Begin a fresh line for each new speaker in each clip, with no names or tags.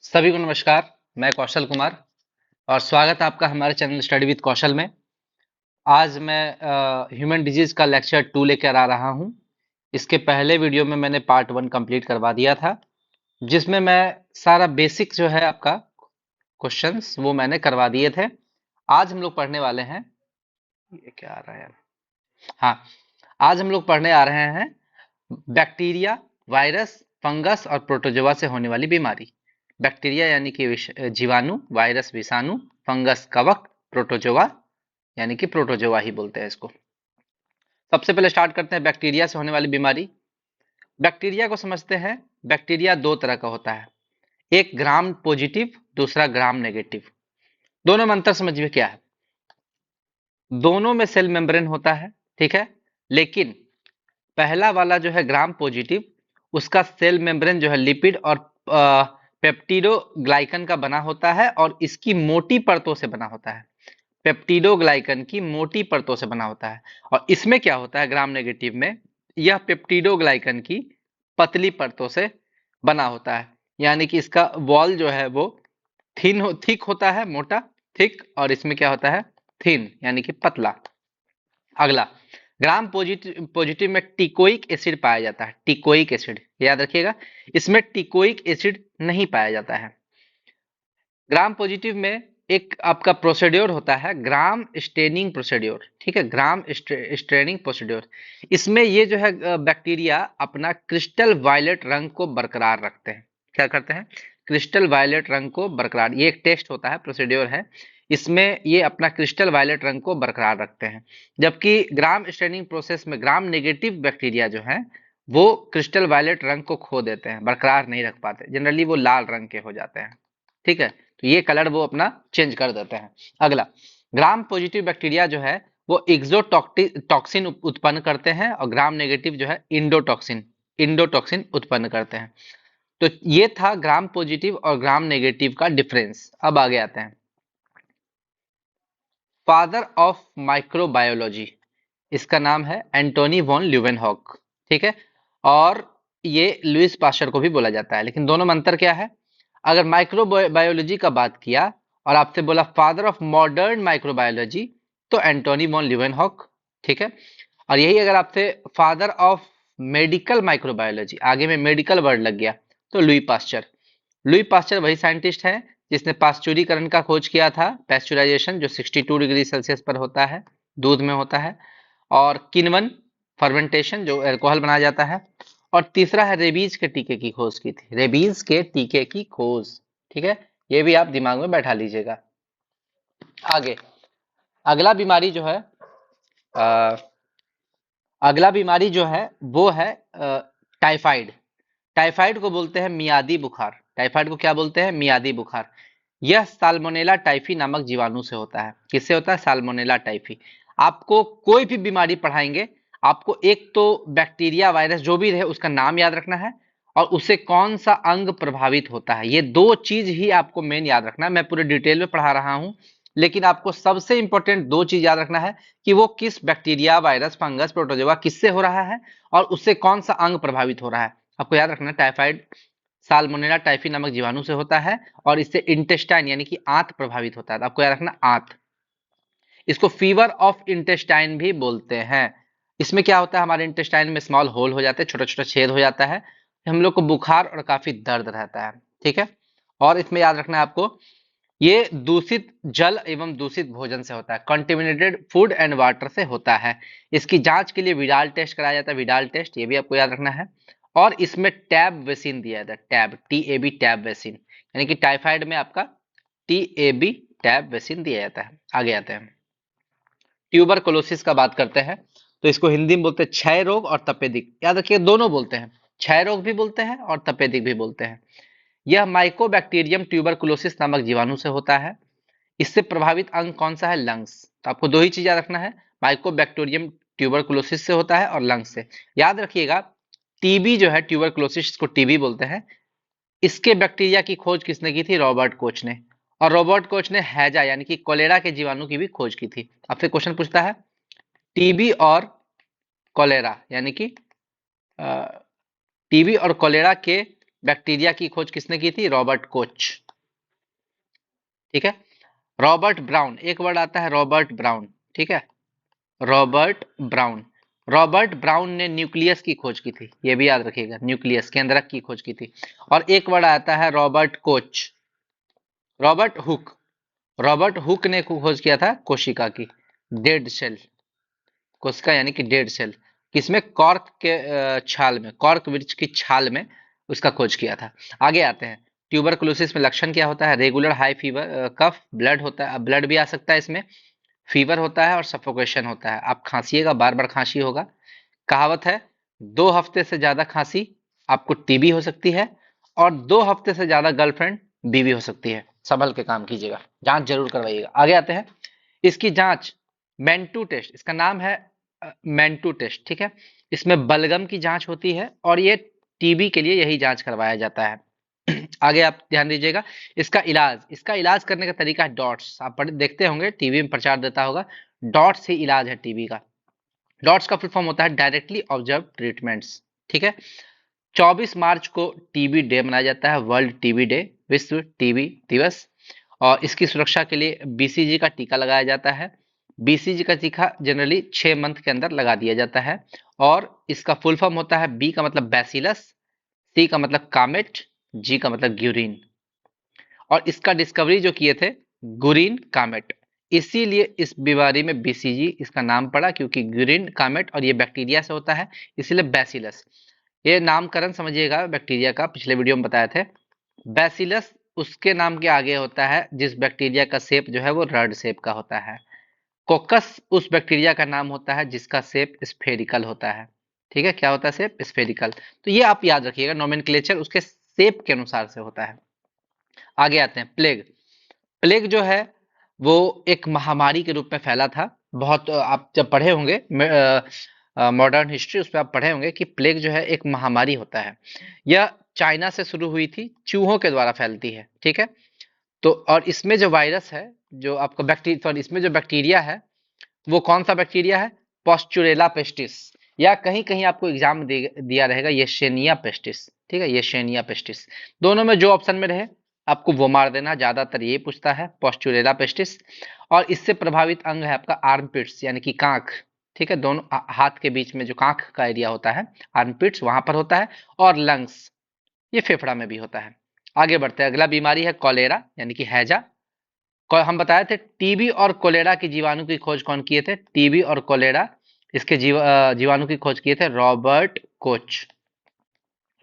सभी को नमस्कार। मैं कौशल कुमार और स्वागत है आपका हमारे चैनल स्टडी विद कौशल में। आज मैं ह्यूमन डिजीज का लेक्चर 2 लेकर आ रहा हूं। इसके पहले वीडियो में मैंने पार्ट 1 कंप्लीट करवा दिया था, जिसमें मैं सारा बेसिक जो है आपका क्वेश्चंस वो मैंने करवा दिए थे। आज हम लोग पढ़ने वाले हैं, ये क्या आ रहा है यार? हाँ, आज हम लोग पढ़ने आ रहे हैं बैक्टीरिया, वायरस, फंगस और प्रोटोजोआ से होने वाली बीमारी। बैक्टीरिया यानी कि जीवाणु, वायरस विषाणु, फंगस कवक, प्रोटोजोआ यानी कि प्रोटोजोआ ही बोलते हैं इसको। सबसे पहले स्टार्ट करते हैं बैक्टीरिया से होने वाली बीमारी। बैक्टीरिया को समझते हैं। बैक्टीरिया दो तरह का होता है, एक ग्राम पॉजिटिव, दूसरा ग्राम नेगेटिव। दोनों में अंतर समझिए क्या है। दोनों में सेल मेम्ब्रेन होता है, ठीक है, लेकिन पहला वाला जो है ग्राम पॉजिटिव, उसका सेल मेम्ब्रेन जो है लिपिड और पेप्टिडोग्लाइकन का बना होता है और इसकी मोटी परतों से बना होता है। पेप्टिडोग्लाइकन की मोटी परतों से बना होता है। और इसमें क्या होता है ग्राम नेगेटिव में, यह पेप्टिडोग्लाइकन की पतली परतों से बना होता है। यानी कि इसका वॉल जो है वो थिक होता है, मोटा थिक, और इसमें क्या होता है थिन यानी कि पतला। अगला, ग्राम पॉजिटिव पॉजिटिव में टिकोइक एसिड पाया जाता है। टिकोइक एसिड याद रखिएगा, इसमें टिकोइक एसिड नहीं पाया जाता है। ग्राम पॉजिटिव में एक आपका प्रोसीड्योर होता है, ग्राम स्टेनिंग प्रोसीड्योर, ठीक है, ग्राम स्टेनिंग प्रोसीड्योर। इसमें ये जो है बैक्टीरिया अपना क्रिस्टल वायलेट रंग को बरकरार रखते हैं। क्या करते हैं? क्रिस्टल वायलेट रंग को बरकरार, ये एक टेस्ट होता है, प्रोसीड्योर है। इसमें ये अपना क्रिस्टल वायलेट रंग को बरकरार रखते हैं। जबकि ग्राम स्टेनिंग प्रोसेस में ग्राम नेगेटिव बैक्टीरिया जो है वो क्रिस्टल वायलेट रंग को खो देते हैं, बरकरार नहीं रख पाते, जनरली वो लाल रंग के हो जाते हैं, ठीक है। तो ये कलर वो अपना चेंज कर देते हैं। अगला, ग्राम पॉजिटिव बैक्टीरिया जो है वो एक्सोटॉक्सिन उत्पन्न करते हैं और ग्राम नेगेटिव जो है इंडोटॉक्सिन उत्पन्न करते हैं। तो ये था ग्राम पॉजिटिव और ग्राम नेगेटिव का डिफरेंस। अब आगे आते हैं, फादर ऑफ माइक्रोबायोलॉजी, इसका नाम है एंटोनी वॉन ल्यूवेनहॉक, ठीक है। और ये लुइस पास्चर को भी बोला जाता है, लेकिन दोनों में अंतर क्या है? अगर माइक्रोबायोलॉजी का बात किया और आपसे बोला फादर ऑफ मॉडर्न माइक्रोबायोलॉजी, तो एंटोनी वॉन ल्यूवेनहॉक, ठीक है। और यही अगर आपसे फादर ऑफ मेडिकल माइक्रोबायोलॉजी, आगे में मेडिकल वर्ड लग गया, तो लुई पास्चर। लुई पास्चर वही साइंटिस्ट है जिसने पाश्चुरीकरण का खोज किया था, पैस्चुराइजेशन, जो 62 डिग्री सेल्सियस पर होता है, दूध में होता है। और किण्वन, फर्मेंटेशन, जो अल्कोहल बनाया जाता है। और तीसरा है रेबीज के टीके की खोज की थी, रेबीज के टीके की खोज, ठीक है। ये भी आप दिमाग में बैठा लीजिएगा। आगे, अगला बीमारी जो है अ, अगला बीमारी जो है वो है टाइफाइड। टाइफाइड को बोलते हैं मियादी बुखार। टाइफाइड को क्या बोलते हैं? मियादी बुखार। यह साल्मोनेला टाइफी नामक जीवाणु से होता है। किससे होता है? Salmonella typhi. आपको कोई भी बीमारी पढ़ाएंगे, आपको एक तो बैक्टीरिया, वायरस जो भी रहे उसका नाम याद रखना है और उससे कौन सा अंग प्रभावित होता है, ये दो चीज ही आपको मेन याद रखना है। मैं पूरे डिटेल में पढ़ा रहा हूं, लेकिन आपको सबसे इंपॉर्टेंट दो चीज याद रखना है कि वो किस बैक्टीरिया, वायरस, फंगस, प्रोटोजोआ किससे हो रहा है और उससे कौन सा अंग प्रभावित हो रहा है। आपको याद रखना है टाइफाइड साल्मोनेला टाइफी नामक जीवाणु से होता है और इससे इंटेस्टाइन यानी कि आंत प्रभावित होता है। तो आपको याद रखना आंत। इसको फीवर ऑफ इंटेस्टाइन भी बोलते हैं। इसमें क्या होता है, हमारे इंटेस्टाइन में स्मॉल होल हो जाते हैं, छोटा छोटा छेद हो जाता है, हम लोग को बुखार और काफी दर्द रहता है, ठीक है। और इसमें याद रखना है आपको, ये दूषित जल एवं दूषित भोजन से होता है, कंटेमिनेटेड फूड एंड वाटर से होता है। इसकी जांच के लिए विडाल टेस्ट कराया जाता है, विडाल टेस्ट, ये भी आपको याद रखना है। और इसमें टैब वैक्सीन दिया जाता है, टैब, TAB, टैब वैक्सीन, यानी कि टाइफाइड में आपका TAB टैब वैक्सीन दिया जाता है। आगे आते हैं, ट्यूबरकुलोसिस का बात करते हैं। तो इसको हिंदी में बोलते हैं क्षय रोग और तपेदिक। याद रखिए दोनों बोलते हैं, क्षय रोग भी बोलते हैं और तपेदिक भी बोलते हैं। यह माइकोबैक्टीरियम ट्यूबरकुलोसिस नामक जीवाणु से होता है। इससे प्रभावित अंग कौन सा है? लंग्स। तो आपको दो ही चीज याद रखना है, माइकोबैक्टीरियम ट्यूबरकुलोसिस से होता है और लंग्स से। याद रखिएगा, टीबी जो है, ट्यूबरकुलोसिस को टीबी बोलते हैं, इसके बैक्टीरिया की खोज किसने की थी? रॉबर्ट कोच ने। और रॉबर्ट कोच ने हैजा यानी कि कोलेरा के जीवाणु की भी खोज की थी। आपसे क्वेश्चन पूछता है टीबी और कोलेरा यानी कि टीबी और कोलेरा के बैक्टीरिया की खोज किसने की थी? Robert Koch. ठीक है। रॉबर्ट ब्राउन, एक वर्ड आता है रॉबर्ट ब्राउन। ठीक है, रॉबर्ट ब्राउन। रॉबर्ट ब्राउन ने न्यूक्लियस की खोज की थी, ये भी याद रखिएगा, न्यूक्लियस केंद्रक की खोज की थी। और एक वर्ड आता है Robert Koch. Robert Hooke, Robert Hooke ने खोज किया था कोशिका की, डेड सेल। कोशिका यानी कि डेड सेल, किसमें? कॉर्क के छाल में, कॉर्क वृक्ष की छाल में उसका खोज किया था। आगे आते हैं, ट्यूबरकुलोसिस में लक्षण क्या होता है? रेगुलर हाई फीवर, कफ, ब्लड होता है, ब्लड भी आ सकता है इसमें, फीवर होता है और सफोकेशन होता है। आप खांसीएगा, बार बार खांसी होगा। कहावत है, 2 हफ्ते से ज्यादा खांसी आपको टीबी हो सकती है, और 2 हफ्ते से ज्यादा गर्लफ्रेंड बीवी हो सकती है। संभल के काम कीजिएगा, जांच जरूर करवाइएगा। आगे आते हैं, इसकी जांच मेंटू टेस्ट, इसका नाम है मेंटू टेस्ट। ठीक है, इसमें बलगम की जांच होती है और ये टीबी के लिए यही जांच करवाया जाता है। आगे आप ध्यान दीजिएगा, इसका इलाज, इसका इलाज करने का तरीका है डॉट्स। आप पढ़ देखते होंगे, टीवी में प्रचार देता होगा, डॉट्स ही इलाज है टीबी का। डॉट्स का फुल फॉर्म होता है डायरेक्टली ऑब्जर्व ट्रीटमेंट्स। ठीक है। 24 मार्च को टीबी डे मनाया जाता है, वर्ल्ड टीबी डे, विश्व टीबी दिवस। और इसकी सुरक्षा के लिए बीसीजी का टीका लगाया जाता है। बीसीजी का टीका जनरली 6 मंथ के अंदर लगा दिया जाता है। और इसका फुल फॉर्म होता है, बी का मतलब बैसिलस, सी का मतलब कामेट, जी का मतलब ग्यूरिन। और इसका डिस्कवरी जो किए थे गुरिन कामेट, इसीलिए इस बीमारी में बीसीजी इसका नाम पड़ा, क्योंकि ग्यूरिन कामेट और ये बैक्टीरिया से होता है, इसीलिए बैसिलस। ये नामकरण समझिएगा बैक्टीरिया का, पिछले वीडियो में बताए थे। बैसिलस उसके नाम के आगे होता है जिस बैक्टीरिया का शेप जो है वो रड शेप का होता है। कोकस उस बैक्टीरिया का नाम होता है जिसका शेप स्फेरिकल होता है। ठीक है, क्या होता है? Shape spherical. तो ये आप याद रखिएगा, नोमेनक्लेचर उसके शेप के अनुसार से होता है। आगे आते हैं, प्लेग। प्लेग जो है वो एक महामारी के रूप में फैला था। बहुत आप जब पढ़े होंगे मॉडर्न हिस्ट्री, उस पर आप पढ़े होंगे कि प्लेग जो है एक महामारी होता है। यह चाइना से शुरू हुई थी, चूहों के द्वारा फैलती है। ठीक है, तो और इसमें जो वायरस है, जो आपका बैक्टीरिया, इसमें जो बैक्टीरिया है वो कौन सा बैक्टीरिया है? पॉस्चुरेला पेस्टिस, या कहीं कहीं आपको एग्जाम में दिया रहेगा येशेनिया पेस्टिस। ठीक है, येशेनिया पेस्टिस। दोनों में जो ऑप्शन में रहे आपको वो मार देना, ज्यादातर ये पूछता है, पॉस्चुरेला पेस्टिस। और इससे प्रभावित अंग है आपका आर्मपिट्स यानी कि कांख। ठीक है, दोनों हाथ के बीच में जो कांख का एरिया होता है, आर्मपिट्स, वहां पर होता है। और लंग्स, ये फेफड़ा में भी होता है। आगे बढ़ते हैं, अगला बीमारी है कॉलेरा यानी कि हैजा। हम बताए थे टीबी और कोलेरा के जीवाणु की खोज कौन किए थे? टीबी और कोलेरा, इसके जीवाणु की खोज किए थे रॉबर्ट कोच।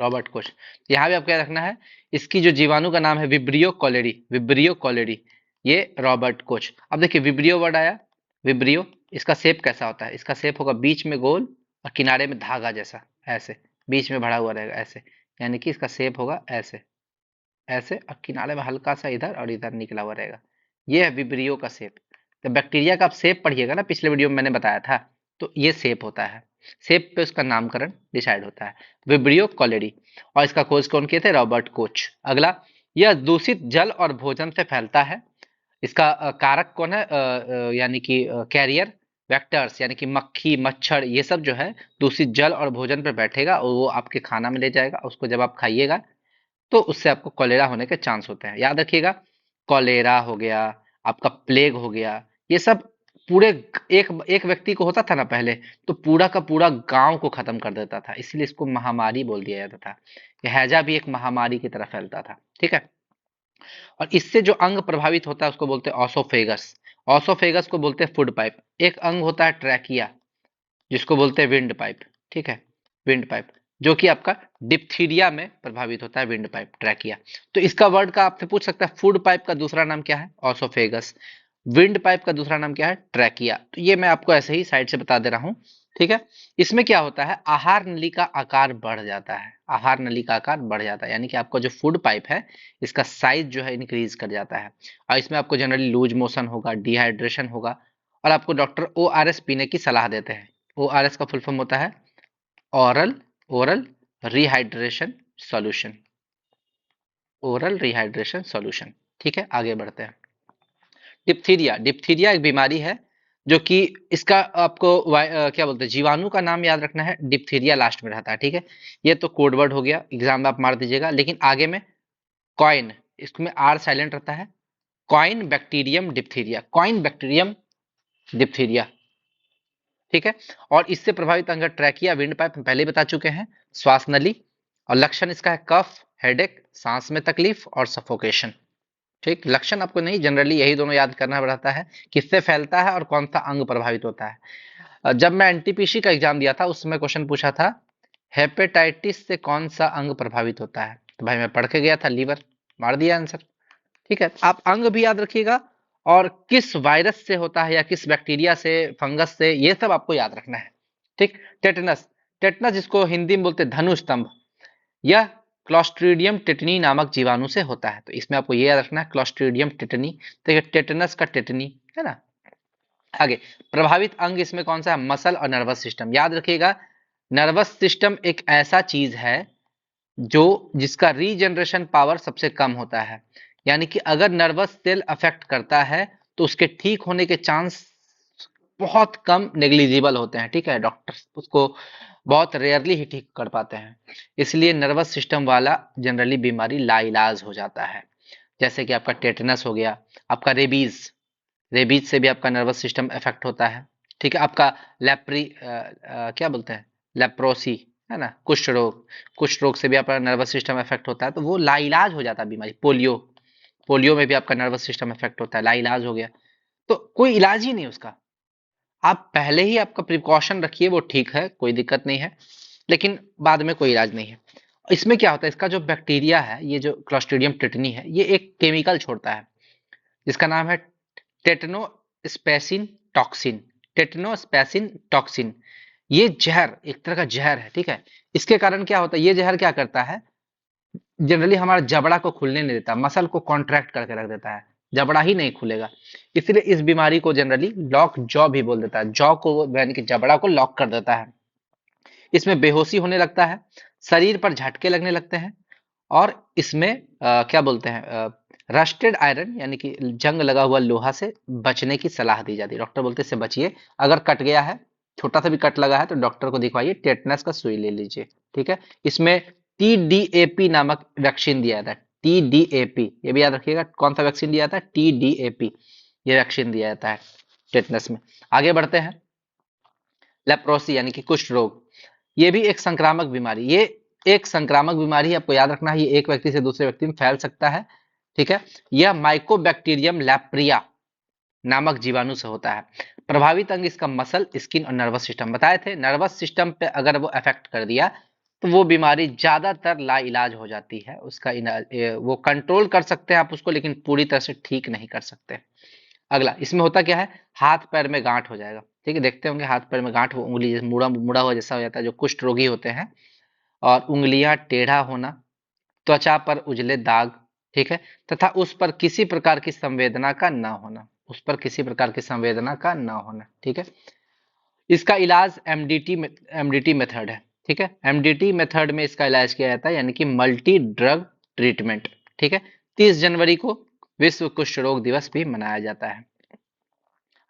Robert Koch. यहाँ भी आपको क्या रखना है, इसकी जो जीवाणु का नाम है विब्रियो कोलेरी, विब्रियो कोलेरी, ये रॉबर्ट कोच। अब देखिए विब्रियो वर्ड आया, विब्रियो, इसका शेप कैसा होता है? इसका शेप होगा बीच में गोल और किनारे में धागा जैसा, ऐसे बीच में भरा हुआ रहेगा ऐसे, यानी कि इसका शेप होगा ऐसे, ऐसे, और किनारे में हल्का सा इधर और इधर निकला हुआ रहेगा। ये है विब्रियो का शेप। तो बैक्टीरिया का आप शेप पढ़िएगा ना, पिछले वीडियो में मैंने बताया था, तो ये शेप होता है, शेप पे उसका नामकरण डिसाइड होता है, विब्रियो कॉलेरी। और इसका खोज कौन किए थे? Robert Koch. अगला, यह दूषित जल और भोजन से फैलता है। इसका कारक कौन है? यानी कि कैरियर, वेक्टर्स यानी कि मक्खी, मच्छर, ये सब जो है दूषित जल और भोजन पर बैठेगा और वो आपके खाना में ले जाएगा, उसको जब आप खाइएगा तो उससे आपको कॉलेरा होने के चांस होते हैं। याद रखिएगा, कॉलेरा हो गया, आपका प्लेग हो गया, ये सब पूरे एक एक व्यक्ति को होता था ना पहले, तो पूरा का पूरा गांव को खत्म कर देता था, इसलिए इसको महामारी बोल दिया जाता था। ये हैजा भी एक महामारी की तरह फैलता था। ठीक है, और इससे जो अंग प्रभावित होता है उसको बोलते हैं ऑसोफेगस। ऑसोफेगस को बोलते हैं फूड पाइप। एक अंग होता है ट्रैकिया, जिसको बोलते हैं विंड पाइप। ठीक है, विंड पाइप, जो कि आपका डिप्थीरिया में प्रभावित होता है, विंड पाइप, ट्रैकिया। तो इसका वर्ड का आपसे पूछ सकता है, फूड पाइप का दूसरा नाम क्या है? ऑसोफेगस। विंड पाइप का दूसरा नाम क्या है? ट्रैकिया। तो ये मैं आपको ऐसे ही साइड से बता दे रहा हूँ। ठीक है, इसमें क्या होता है, आहार नली का आकार बढ़ जाता है, आहार नली का आकार बढ़ जाता है, यानी कि आपका जो फूड पाइप है इसका साइज जो है इंक्रीज कर जाता है। और इसमें आपको जनरली लूज मोशन होगा, डिहाइड्रेशन होगा, और आपको डॉक्टर ओआरएस पीने की सलाह देते हैं। ओआरएस का फुल फॉर्म होता है oral oral rehydration solution, oral rehydration solution. ठीक है, आगे बढ़ते हैं। डिप्थीरिया, डिप्थीरिया एक बीमारी है जो कि इसका आपको क्या बोलते हैं, जीवाणु का नाम याद रखना है, डिप्थीरिया लास्ट में रहता है, ठीक है। ये तो कोड वर्ड हो गया, एग्जाम में आप मार दीजिएगा। लेकिन आगे में कॉइन, इसमें आर साइलेंट रहता है। Coin bacterium diphtheria, coin bacterium diphtheria, ठीक है। और इससे प्रभावित अंग ट्रैकिया, विंड पाइप हम पहले ही बता चुके हैं, श्वास नली। और लक्षण इसका है कफ, हेडेक, सांस में तकलीफ और सफोकेशन। ठीक, लक्षण आपको नहीं, जनरली यही दोनों याद करना रहता है, किससे फैलता है और कौन सा अंग प्रभावित होता है। जब मैं एनटीपीसी का एग्जाम दिया था उस समय क्वेश्चन पूछा था हेपेटाइटिस से कौन सा अंग प्रभावित होता है, तो भाई मैं पढ़ के गया था लीवर, मार दिया आंसर। ठीक है, आप अंग भी याद रखिएगा और किस वायरस से होता है या किस बैक्टीरिया से, फंगस से, ये सब आपको याद रखना है। ठीक, टेटनस, टेटनस जिसको हिंदी में बोलते हैं धनु स्तंभ, यह क्लॉस्ट्रीडियम टेटनी नामक जीवाणु से होता है। तो इसमें आपको ये याद रखना है, क्लॉस्ट्रीडियम टेटनी, तो टेटनस का टेटनी है ना। आगे, प्रभावित अंग इसमें कौन सा है, मसल और नर्वस सिस्टम। याद रखिएगा, नर्वस सिस्टम एक ऐसा चीज है जो जिसका रीजनरेशन पावर सबसे कम होता है। यानी कि अगर नर्वस सेल अफेक्ट करता है तो उसके ठीक होने के चांस बहुत कम, नेग्लिजिबल होते हैं। ठीक है, डॉक्टर उसको बहुत रेयरली ही ठीक कर पाते हैं। इसलिए नर्वस सिस्टम वाला जनरली बीमारी लाइलाज हो जाता है। जैसे कि आपका टेटनस हो गया, आपका रेबीज, रेबीज से भी आपका नर्वस सिस्टम इफेक्ट होता है। ठीक है, आपका लेप्री क्या बोलते हैं, लेप्रोसी, है ना, कुष्ठ रोग, कुष्ठ रोग से भी आपका नर्वस सिस्टम इफेक्ट होता है, तो वो लाइलाज हो जाता है बीमारी। पोलियो, पोलियो में भी आपका नर्वस सिस्टम इफेक्ट होता है, लाइलाज हो गया। तो कोई इलाज ही नहीं उसका, आप पहले ही आपका प्रिकॉशन रखिए, वो ठीक है, कोई दिक्कत नहीं है, लेकिन बाद में कोई इलाज नहीं है। इसमें क्या होता है, इसका जो बैक्टीरिया है, ये जो क्लॉस्ट्रीडियम टेटनी है, ये एक केमिकल छोड़ता है जिसका नाम है टेटनोस्पेसिन टॉक्सिन, टेटनोस्पेसिन टॉक्सिन। ये जहर, एक तरह का जहर है, ठीक है। इसके कारण क्या होता है, ये जहर क्या करता है, जनरली हमारा जबड़ा को खुलने नहीं देता, मसल को कॉन्ट्रैक्ट करके रख देता है, जबड़ा ही नहीं खुलेगा। इसलिए इस बीमारी को जनरली लॉक जॉ भी बोल देता है, जॉ को यानी कि जबड़ा को लॉक कर देता है। इसमें बेहोशी होने लगता है, शरीर पर झटके लगने लगते हैं, और इसमें क्या बोलते हैं, रस्टेड आयरन यानी कि जंग लगा हुआ लोहा से बचने की सलाह दी जाती है। डॉक्टर बोलते हैं इससे बचिए, अगर कट गया है, छोटा सा भी कट लगा है तो डॉक्टर को दिखवाइए, टेटनस का सुई ले लीजिए। ठीक है, इसमें टीडीएपी नामक वैक्सीन दिया जाता है, टीडीएपी, ये भी याद रखिएगा, कौन सा वैक्सीन दिया जाता है, टीडीएपी, ये वैक्सीन दिया जाता है टेटनस में। आगे बढ़ते हैं, लेप्रोसी यानी कि कुष्ठ रोग, ये भी एक संक्रामक बीमारी, ये एक संक्रामक बीमारी है, आपको याद रखना है, ये एक व्यक्ति से दूसरे व्यक्ति में फैल सकता है। ठीक है, यह माइकोबैक्टीरियम लैप्रिया नामक जीवाणु से होता है। प्रभावित अंग इसका मसल, स्किन और नर्वस सिस्टम बताए थे। नर्वस सिस्टम पे अगर वो अफेक्ट कर दिया तो वो बीमारी ज्यादातर लाइलाज हो जाती है, उसका वो कंट्रोल कर सकते हैं आप उसको, लेकिन पूरी तरह से ठीक नहीं कर सकते। अगला, इसमें होता क्या है, हाथ पैर में गांठ हो जाएगा। ठीक है, देखते होंगे हाथ पैर में गांठ, वो उंगली जैसे मुड़ा मुड़ा हुआ जैसा हो जाता है, जो कुष्ठ रोगी होते हैं। और उंगलियां टेढ़ा होना, त्वचा पर उजले दाग, ठीक है, तथा उस पर किसी प्रकार की संवेदना का ना होना, उस पर किसी प्रकार की संवेदना का ना होना। ठीक है, इसका इलाज एमडीटी मेथड है। ठीक है, एमडीटी मेथड में इसका इलाज किया जाता है, यानी कि मल्टी ड्रग ट्रीटमेंट। ठीक है, 30 जनवरी को विश्व कुष्ठ रोग दिवस भी मनाया जाता है।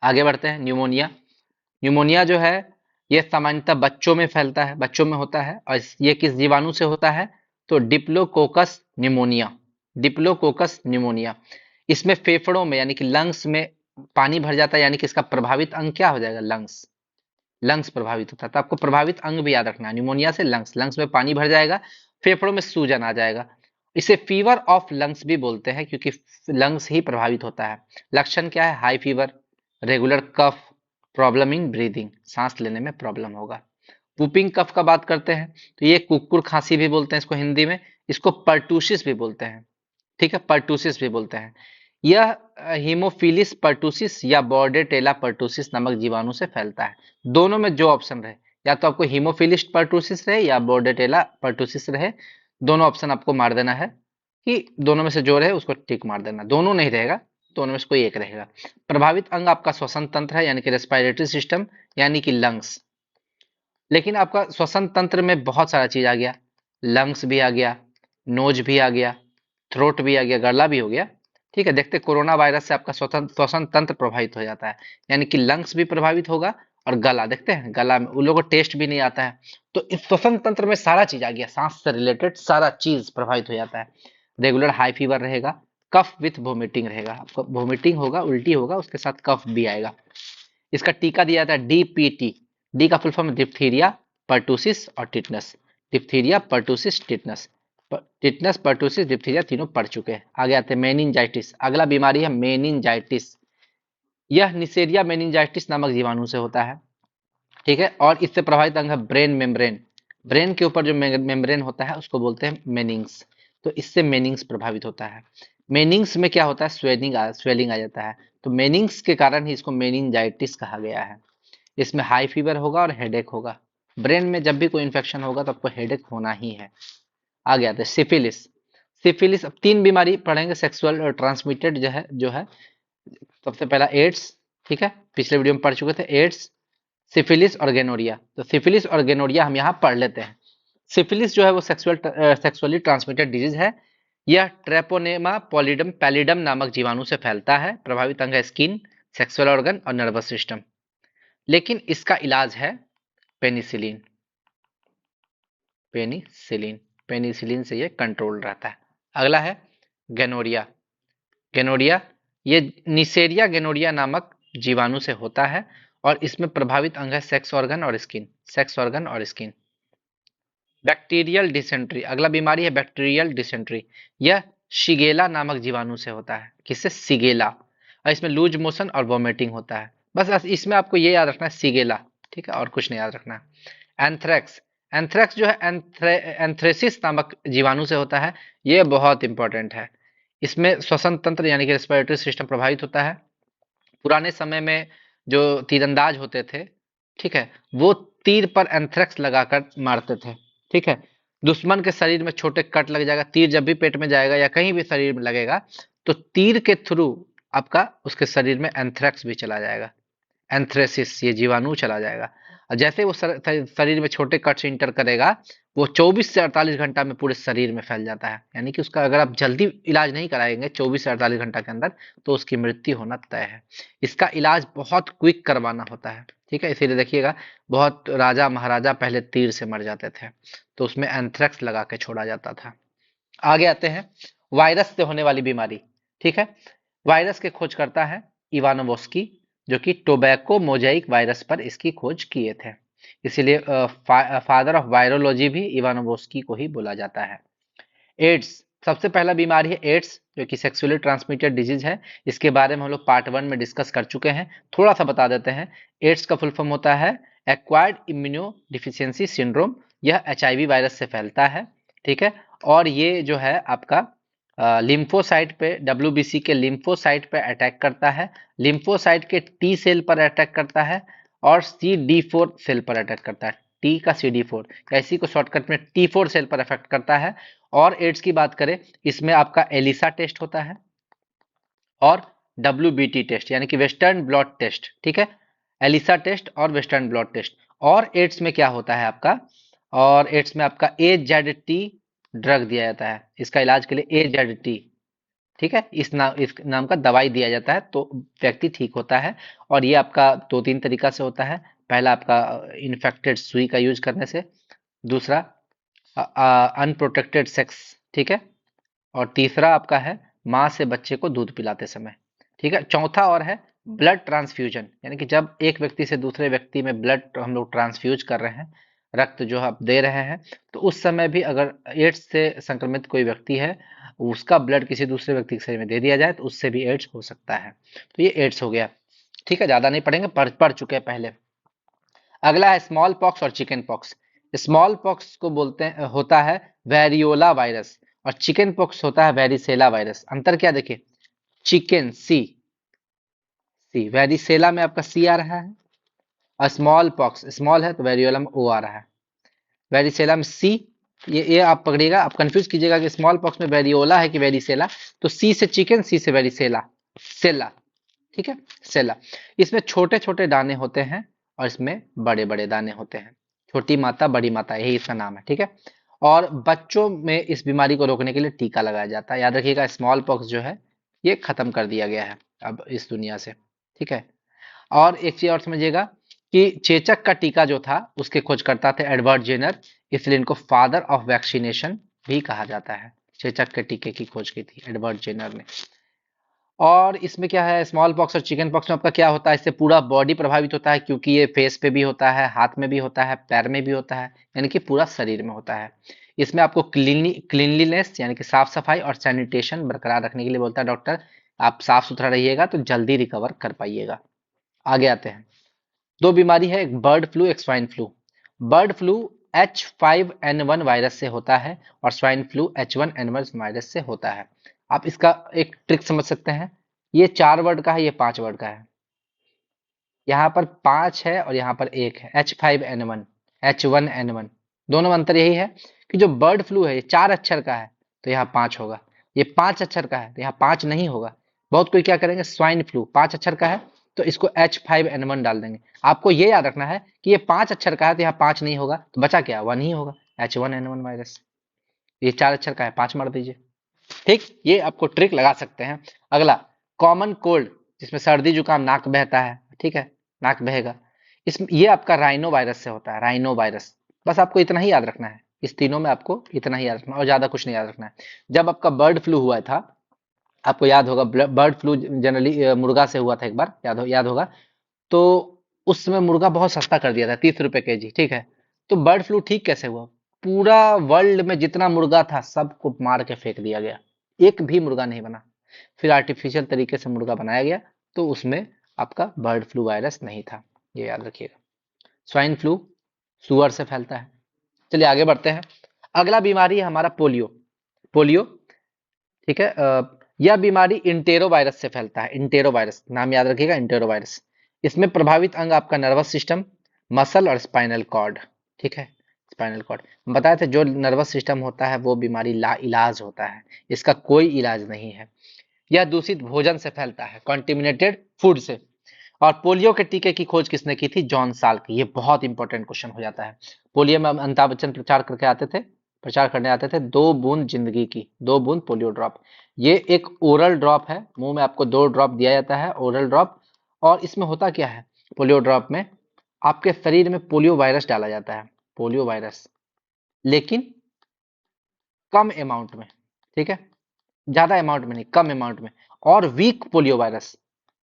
आगे बढ़ते हैं, न्यूमोनिया। न्यूमोनिया जो है, ये सामान्यतः बच्चों में फैलता है, बच्चों में होता है, और ये किस जीवाणु से होता है, तो डिप्लोकोकस न्यूमोनिया, डिप्लोकोकस न्यूमोनिया। इसमें फेफड़ों में यानी कि लंग्स में पानी भर जाता है, यानी कि इसका प्रभावित अंग क्या हो जाएगा, लंग्स, लंग्स प्रभावित होता है। तो आपको प्रभावित अंग भी याद रखना है, न्यूमोनिया से लंग्स, लंग्स में पानी भर जाएगा, फेफड़ों में सूजन आ जाएगा। इसे फीवर ऑफ लंग्स भी बोलते हैं, क्योंकि लंग्स ही प्रभावित होता है। लक्षण क्या है, high fever, regular cough, problem in breathing, सांस लेने में प्रॉब्लम होगा। वुपिंग कफ का बात करते हैं, तो ये कुकुर खांसी भी बोलते हैं इसको हिंदी में, इसको पर्टूसिस भी बोलते हैं। ठीक है, पर्टूसिस भी बोलते हैं। यह हीमोफिलिस पर्टूसिस या बॉर्डेटेला पर्टूसिस नामक जीवाणु से फैलता है। दोनों में जो ऑप्शन रहे, या तो आपको हीमोफिलिस पर्टूसिस रहे या बॉर्डेटेला पर्टूसिस रहे, दोनों ऑप्शन आपको मार देना है, कि दोनों में से जो रहे उसको टिक मार देना, दोनों नहीं रहेगा, दोनों में से कोई एक रहेगा। प्रभावित अंग आपका श्वसन तंत्र है, यानी कि रेस्पिरेटरी सिस्टम, यानी कि लंग्स। लेकिन आपका श्वसन तंत्र में बहुत सारा चीज आ गया, लंग्स भी आ गया, नोज भी आ गया, थ्रोट भी आ गया, गला भी हो गया, ठीक है, देखते कोरोना वायरस से आपका श्वसन श्वसन तंत्र प्रभावित हो जाता है, यानी कि लंग्स भी प्रभावित होगा और गला, देखते हैं गला में उन लोगों को टेस्ट भी नहीं आता है। तो इस श्वसन तंत्र में सारा चीज आ गया, सांस से रिलेटेड सारा चीज प्रभावित हो जाता है। रेगुलर हाई फीवर रहेगा, कफ विथ वोमिटिंग रहेगा, आपको वोमिटिंग होगा, उल्टी होगा, उसके साथ कफ भी आएगा। इसका टीका दिया जाता है डीपीटी। डी का फुल फॉर्म डिप्थीरिया, पर्टूसिस और tetanus. Diphtheria, pertussis, tetanus. Tetanus, pertussis, diphtheria तीनों पढ़ चुके हैं। आगे आते हैं मेनिंजाइटिस। अगला बीमारी है मेनिंजाइटिस। यह निसेरिया मेनिंजाइटिस नामक जीवाणु से होता है। ठीक है, और इससे प्रभावित अंग है ब्रेन मेम्ब्रेन। ब्रेन के ऊपर जो मेम्ब्रेन होता है उसको बोलते हैं मेनिंग्स। तो इससे मेनिंग्स प्रभावित होता है। मेनिंग्स में क्या होता है, स्वेलिंग आ जाता है। तो मेनिंग्स के कारण ही इसको मेनिंजाइटिस कहा गया है। इसमें हाई फीवर होगा और हेडेक होगा। ब्रेन में जब भी कोई इन्फेक्शन होगा तो आपको हेडेक होना ही है। आगे आते हैं सिफिलिस। सिफिलिस, अब तीन बीमारी पढ़ेंगे सेक्सुअल और ट्रांसमिटेड जो है। सबसे पहला एड्स। ठीक है, पिछले वीडियो में पढ़ चुके थे एड्स, सिफिलिस और गेनोरिया। तो सिफिलिस और गेनोरिया हम यहाँ पढ़ लेते हैं। सिफिलिस जो है वो सेक्सुअली ट्रांसमिटेड डिजीज है। यह ट्रेपोनेमा पॉलिडम पैलिडम नामक जीवाणु से फैलता है। प्रभावित अंग है स्किन, सेक्सुअल ऑर्गन और नर्वस सिस्टम। लेकिन इसका इलाज है पेनिसिलिन। पेनिसिलिन पेनिसिलिन से ये कंट्रोल रहता है। अगला है गेनोरिया। गेनोरिया ये निसेरिया गेनोरिया नामक जीवाणु से होता है और इसमें प्रभावित अंग है सेक्स ऑर्गन और स्किन। सेक्स ऑर्गन और स्किन। बैक्टीरियल डिसेंट्री, अगला बीमारी है बैक्टीरियल डिसेंट्री। यह शिगेला नामक जीवाणु से होता है। किससे, सिगेला। और इसमें लूज मोशन और वॉमिटिंग होता है। बस इसमें आपको ये याद रखना है सिगेला। ठीक है, और कुछ नहीं याद रखना है। एंथ्रेक्स। एंथ्रेक्स जो है एंथ्रेसिस नामक जीवाणु से होता है। ये बहुत इंपॉर्टेंट है। इसमें श्वसन तंत्र यानी कि रेस्पिरेटरी सिस्टम प्रभावित होता है। पुराने समय में जो तीरंदाज होते थे, ठीक है, वो तीर पर एंथ्रेक्स लगाकर मारते थे। ठीक है, दुश्मन के शरीर में छोटे कट लग जाएगा, तीर जब भी पेट में जाएगा या कहीं भी शरीर में लगेगा तो तीर के थ्रू आपका उसके शरीर में एंथ्रेक्स भी चला जाएगा। एंथ्रेसिस, ये जीवाणु चला जाएगा। और जैसे वो शरीर में छोटे कट से इंटर करेगा, वो 24 से 48 घंटा में पूरे शरीर में फैल जाता है। यानी कि उसका अगर आप जल्दी इलाज नहीं कराएंगे 24 से 48 घंटा के अंदर, तो उसकी मृत्यु होना तय है। इसका इलाज बहुत क्विक करवाना होता है। ठीक है, इसीलिए देखिएगा बहुत राजा महाराजा पहले तीर से मर जाते थे, तो उसमें एंथ्रेक्स लगा के छोड़ा जाता था। आगे आते हैं वायरस से होने वाली बीमारी। ठीक है, वायरस के खोज करता है इवानोवस्की, जो कि टोबैको मोजाइक वायरस पर इसकी खोज किए थे। इसीलिए फादर ऑफ वायरोलॉजी भी इवानोवस्की को ही बोला जाता है। एड्स, सबसे पहला बीमारी है एड्स, जो कि सेक्सुअली ट्रांसमिटेड डिजीज है। इसके बारे में हम लोग पार्ट 1 में डिस्कस कर चुके हैं, थोड़ा सा बता देते हैं। एड्स का फुल फॉर्म होता है एक्वायर्ड इम्यूनो डिफिशियंसी सिंड्रोम। यह एचआईवी वायरस से फैलता है। ठीक है, और ये जो है आपका लिम्फोसाइट पे, डब्ल्यूबीसी के लिम्फोसाइट पे अटैक करता है। लिम्फोसाइट के टी सेल पर अटैक करता है और CD4 सेल पर अटैक करता है। टी का CD4, इसी को शॉर्टकट में T4 सेल पर अफेक्ट करता है। और एड्स की बात करें, इसमें आपका एलिसा टेस्ट होता है और WBT टेस्ट यानी कि वेस्टर्न ब्लॉट टेस्ट। ठीक है, एलिसा टेस्ट और वेस्टर्न ब्लॉट टेस्ट। और एड्स में क्या होता है आपका, और एड्स में आपका AZT ड्रग दिया जाता है। इसका इलाज के लिए AZT, ठीक है, इस नाम का दवाई दिया जाता है तो व्यक्ति ठीक होता है। और ये आपका दो तीन तरीका से होता है। पहला आपका इन्फेक्टेड सुई का यूज करने से, दूसरा अनप्रोटेक्टेड सेक्स, ठीक है, और तीसरा आपका है माँ से बच्चे को दूध पिलाते समय। ठीक है, चौथा और है ब्लड ट्रांसफ्यूजन, यानी कि जब एक व्यक्ति से दूसरे व्यक्ति में ब्लड हम लोग ट्रांसफ्यूज कर रहे हैं, रक्त जो आप दे रहे हैं, तो उस समय भी अगर एड्स से संक्रमित कोई व्यक्ति है, उसका ब्लड किसी दूसरे व्यक्ति के शरीर में दे दिया जाए तो उससे भी एड्स हो सकता है। तो ये एड्स हो गया। ठीक है, ज्यादा नहीं पढ़ेंगे, पढ़ चुके हैं पहले। अगला है स्मॉल पॉक्स और चिकन पॉक्स। स्मॉल पॉक्स को बोलते हैं, होता है वेरियोला वायरस, और चिकन पॉक्स होता है वेरिसेला वायरस। अंतर क्या देखिए, चिकन सी, वेरिसेला में आपका सी आ रहा है, और स्मॉल पॉक्स स्मॉल है तो वेरियोला में ओ आ रहा है। वेरिसेला में सी, ये आप पकड़िएगा, आप कंफ्यूज कीजिएगा कि स्मॉल पॉक्स में वेरियोला है कि वेरिसेला। तो सी से चिकन, सी से वेरिसेला, सेला। ठीक है, सेला। इसमें छोटे छोटे दाने होते हैं और इसमें बड़े बड़े दाने होते हैं। छोटी माता बड़ी माता, यही इसका नाम है। ठीक है, और बच्चों में इस बीमारी को रोकने के लिए टीका लगाया जाता है। याद रखिएगा, स्मॉल पॉक्स जो है ये खत्म कर दिया गया है अब इस दुनिया से, ठीक है। और एक चीज और समझिएगा कि चेचक का टीका जो था उसके खोजकर्ता थे एडवर्ड जेनर, इसलिए इनको फादर ऑफ वैक्सीनेशन भी कहा जाता है। चेचक के टीके की खोज की थी एडवर्ड जेनर ने। और इसमें क्या है, स्मॉल पॉक्स और चिकन पॉक्स में आपका क्या होता है, इससे पूरा बॉडी प्रभावित होता है, क्योंकि ये फेस पे भी होता है, हाथ में भी होता है, पैर में भी होता है, यानी कि पूरा शरीर में होता है। इसमें आपको क्लीनलीनेस यानी कि साफ सफाई और सैनिटेशन बरकरार रखने के लिए बोलता है डॉक्टर। आप साफ सुथरा रहिएगा तो जल्दी रिकवर कर पाइएगा। आगे आते हैं। दो बीमारी है, एक बर्ड फ्लू, एक swine flu. Bird flu H5N1 virus से होता है और स्वाइन फ्लू H1N1 वायरस से होता है। आप इसका एक ट्रिक समझ सकते हैं। ये 4 वर्ड का है, ये 5 वर्ड का है। यहाँ पर 5 है और यहाँ पर 1 है। H5N1, H1N1, दोनों में अंतर यही है कि जो बर्ड फ्लू है ये 4 अक्षर का है तो यहाँ 5 होगा। ये 5 अक्षर का है तो यहाँ 5 नहीं होगा। बहुत कोई क्या करेंगे, स्वाइन फ्लू 5 अक्षर का है तो इसको H5N1 डाल देंगे। आपको ये याद रखना है कि ये 5 अक्षर का है तो यहाँ 5 नहीं होगा, तो बचा क्या, 1 ही होगा, H1N1 वायरस। ये 4 अक्षर का है, 5 मार दीजिए। ठीक, ये आपको ट्रिक लगा सकते हैं। अगला, कॉमन कोल्ड, जिसमें सर्दी जुकाम, नाक बहता है, ठीक है, नाक बहेगा, इसमें ये आपका राइनो वायरस से होता है, राइनो वायरस। बस आपको इतना ही याद रखना है, इस तीनों में आपको इतना ही याद रखना है और ज्यादा कुछ नहीं याद रखना है। जब आपका बर्ड फ्लू हुआ था, आपको याद होगा, बर्ड फ्लू जनरली मुर्गा से हुआ था एक बार, याद होगा। तो उस समय मुर्गा बहुत सस्ता कर दिया था, 30 रुपए केजी, ठीक है। तो बर्ड फ्लू ठीक कैसे हुआ, पूरा वर्ल्ड में जितना मुर्गा था सबको मार के फेंक दिया गया, एक भी मुर्गा नहीं बना। फिर आर्टिफिशियल तरीके से मुर्गा बनाया गया तो उसमें आपका बर्ड फ्लू वायरस नहीं था, ये याद रखिएगा। स्वाइन फ्लू सुअर से फैलता है। चलिए आगे बढ़ते हैं। अगला बीमारी है हमारा पोलियो। पोलियो, ठीक है। यह बीमारी इंटेरो वायरस से फैलता है। इंटेरो वायरस, नाम याद रखिएगा, इंटेरो वायरस। इसमें प्रभावित अंग आपका नर्वस सिस्टम, मसल और स्पाइनल कॉर्ड, ठीक है, स्पाइनल कॉर्ड। बताए थे जो नर्वस सिस्टम होता है वो बीमारी ला इलाज होता है, इसका कोई इलाज नहीं है। यह दूषित भोजन से फैलता है, कॉन्टिमिनेटेड फूड से। और पोलियो के टीके की खोज किसने की थी, जॉन साल्क। ये बहुत इंपॉर्टेंट क्वेश्चन हो जाता है। पोलियो में अमिताभ बच्चन प्रचार करने आते थे, 2 बूंद जिंदगी की, 2 बूंद पोलियो ड्रॉप। ये एक ओरल ड्रॉप है, मुंह में आपको 2 ड्रॉप दिया जाता है, ओरल ड्रॉप। और इसमें होता क्या है, पोलियो ड्रॉप में आपके शरीर में पोलियो वायरस डाला जाता है, पोलियो वायरस, लेकिन कम अमाउंट में, ठीक है, ज्यादा अमाउंट में नहीं, कम अमाउंट में। और वीक पोलियो वायरस,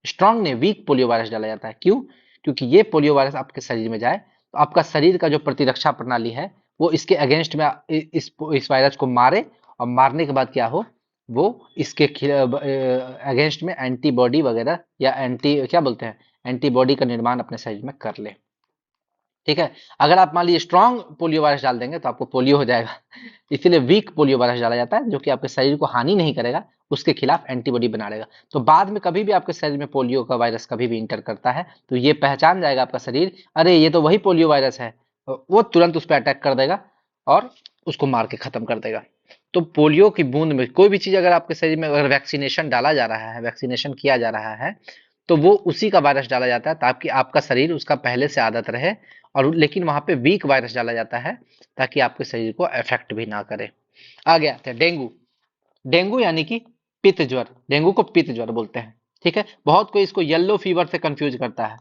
स्ट्रांग ने वीक पोलियो वायरस डाला जाता है। क्यों, क्योंकि ये पोलियो वायरस आपके शरीर में जाए तो आपका शरीर का जो प्रतिरक्षा प्रणाली है वो इसके अगेंस्ट में इस वायरस को मारे, और मारने के बाद क्या हो, वो इसके अगेंस्ट में एंटीबॉडी वगैरह या एंटी क्या बोलते हैं, एंटीबॉडी का निर्माण अपने शरीर में कर ले, ठीक है। अगर आप मान लीजिए स्ट्रांग पोलियो वायरस डाल देंगे तो आपको पोलियो हो जाएगा। इसीलिए वीक पोलियो वायरस डाला जाता है, जो कि आपके शरीर को हानि नहीं करेगा, उसके खिलाफ एंटीबॉडी बना लेगा। तो बाद में कभी भी आपके शरीर में पोलियो का वायरस कभी भी इंटर करता है तो ये पहचान जाएगा आपका शरीर, अरे ये तो वही पोलियो वायरस है, वो तुरंत उस पर अटैक कर देगा और उसको मार के खत्म कर देगा। तो पोलियो की बूंद में कोई भी चीज अगर आपके शरीर में अगर वैक्सीनेशन डाला जा रहा है, वैक्सीनेशन किया जा रहा है, तो वो उसी का वायरस डाला जाता है ताकि आपका शरीर उसका पहले से आदत रहे। और लेकिन वहां पे वीक वायरस डाला जाता है ताकि आपके शरीर को अफेक्ट भी ना करे। आगे आते हैं डेंगू। डेंगू यानी कि पित्त ज्वर, डेंगू को पित्त ज्वर बोलते हैं, ठीक है। बहुत कोई इसको येलो फीवर से कंफ्यूज करता है।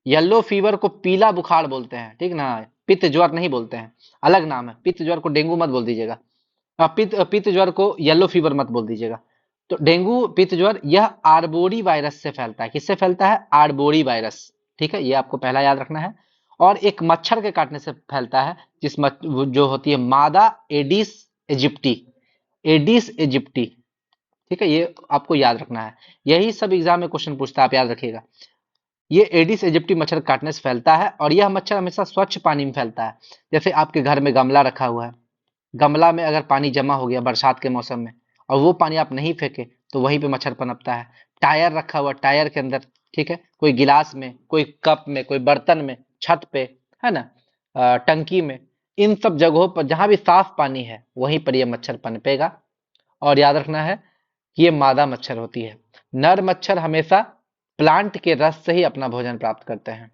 येलो फीवर को पीला बुखार बोलते हैं, ठीक ना, पित्त ज्वर नहीं बोलते हैं, अलग नाम है। पित्त ज्वर को डेंगू मत बोल दीजिएगा, पित्त ज्वर को येलो फीवर मत बोल दीजिएगा। तो डेंगू पित्त ज्वर यह आर्बोरी वायरस से फैलता है। किससे फैलता है, आर्बोरी वायरस, ठीक है, ये आपको पहला याद रखना है। और एक मच्छर के काटने से फैलता है, जो होती है मादा एडिस इजिप्टी, एडिस इजिप्टी, ठीक है, ये आपको याद रखना है। यही सब एग्जाम में क्वेश्चन पूछता है, आप याद रखिएगा। ये एडिस इजिप्टी मच्छर काटने से फैलता है और यह मच्छर हमेशा स्वच्छ पानी में फैलता है। जैसे आपके घर में गमला रखा हुआ है, गमला में अगर पानी जमा हो गया बरसात के मौसम में और वो पानी आप नहीं फेंके तो वहीं पे मच्छर पनपता है। टायर रखा हुआ, टायर के अंदर, ठीक है, कोई गिलास में, कोई कप में, कोई बर्तन में, छत पे, है ना, टंकी में, इन सब जगहों पर जहां भी साफ पानी है वहीं पर ये मच्छर पनपेगा। और याद रखना है कि ये मादा मच्छर होती है। नर मच्छर हमेशा प्लांट के रस से ही अपना भोजन प्राप्त करते हैं।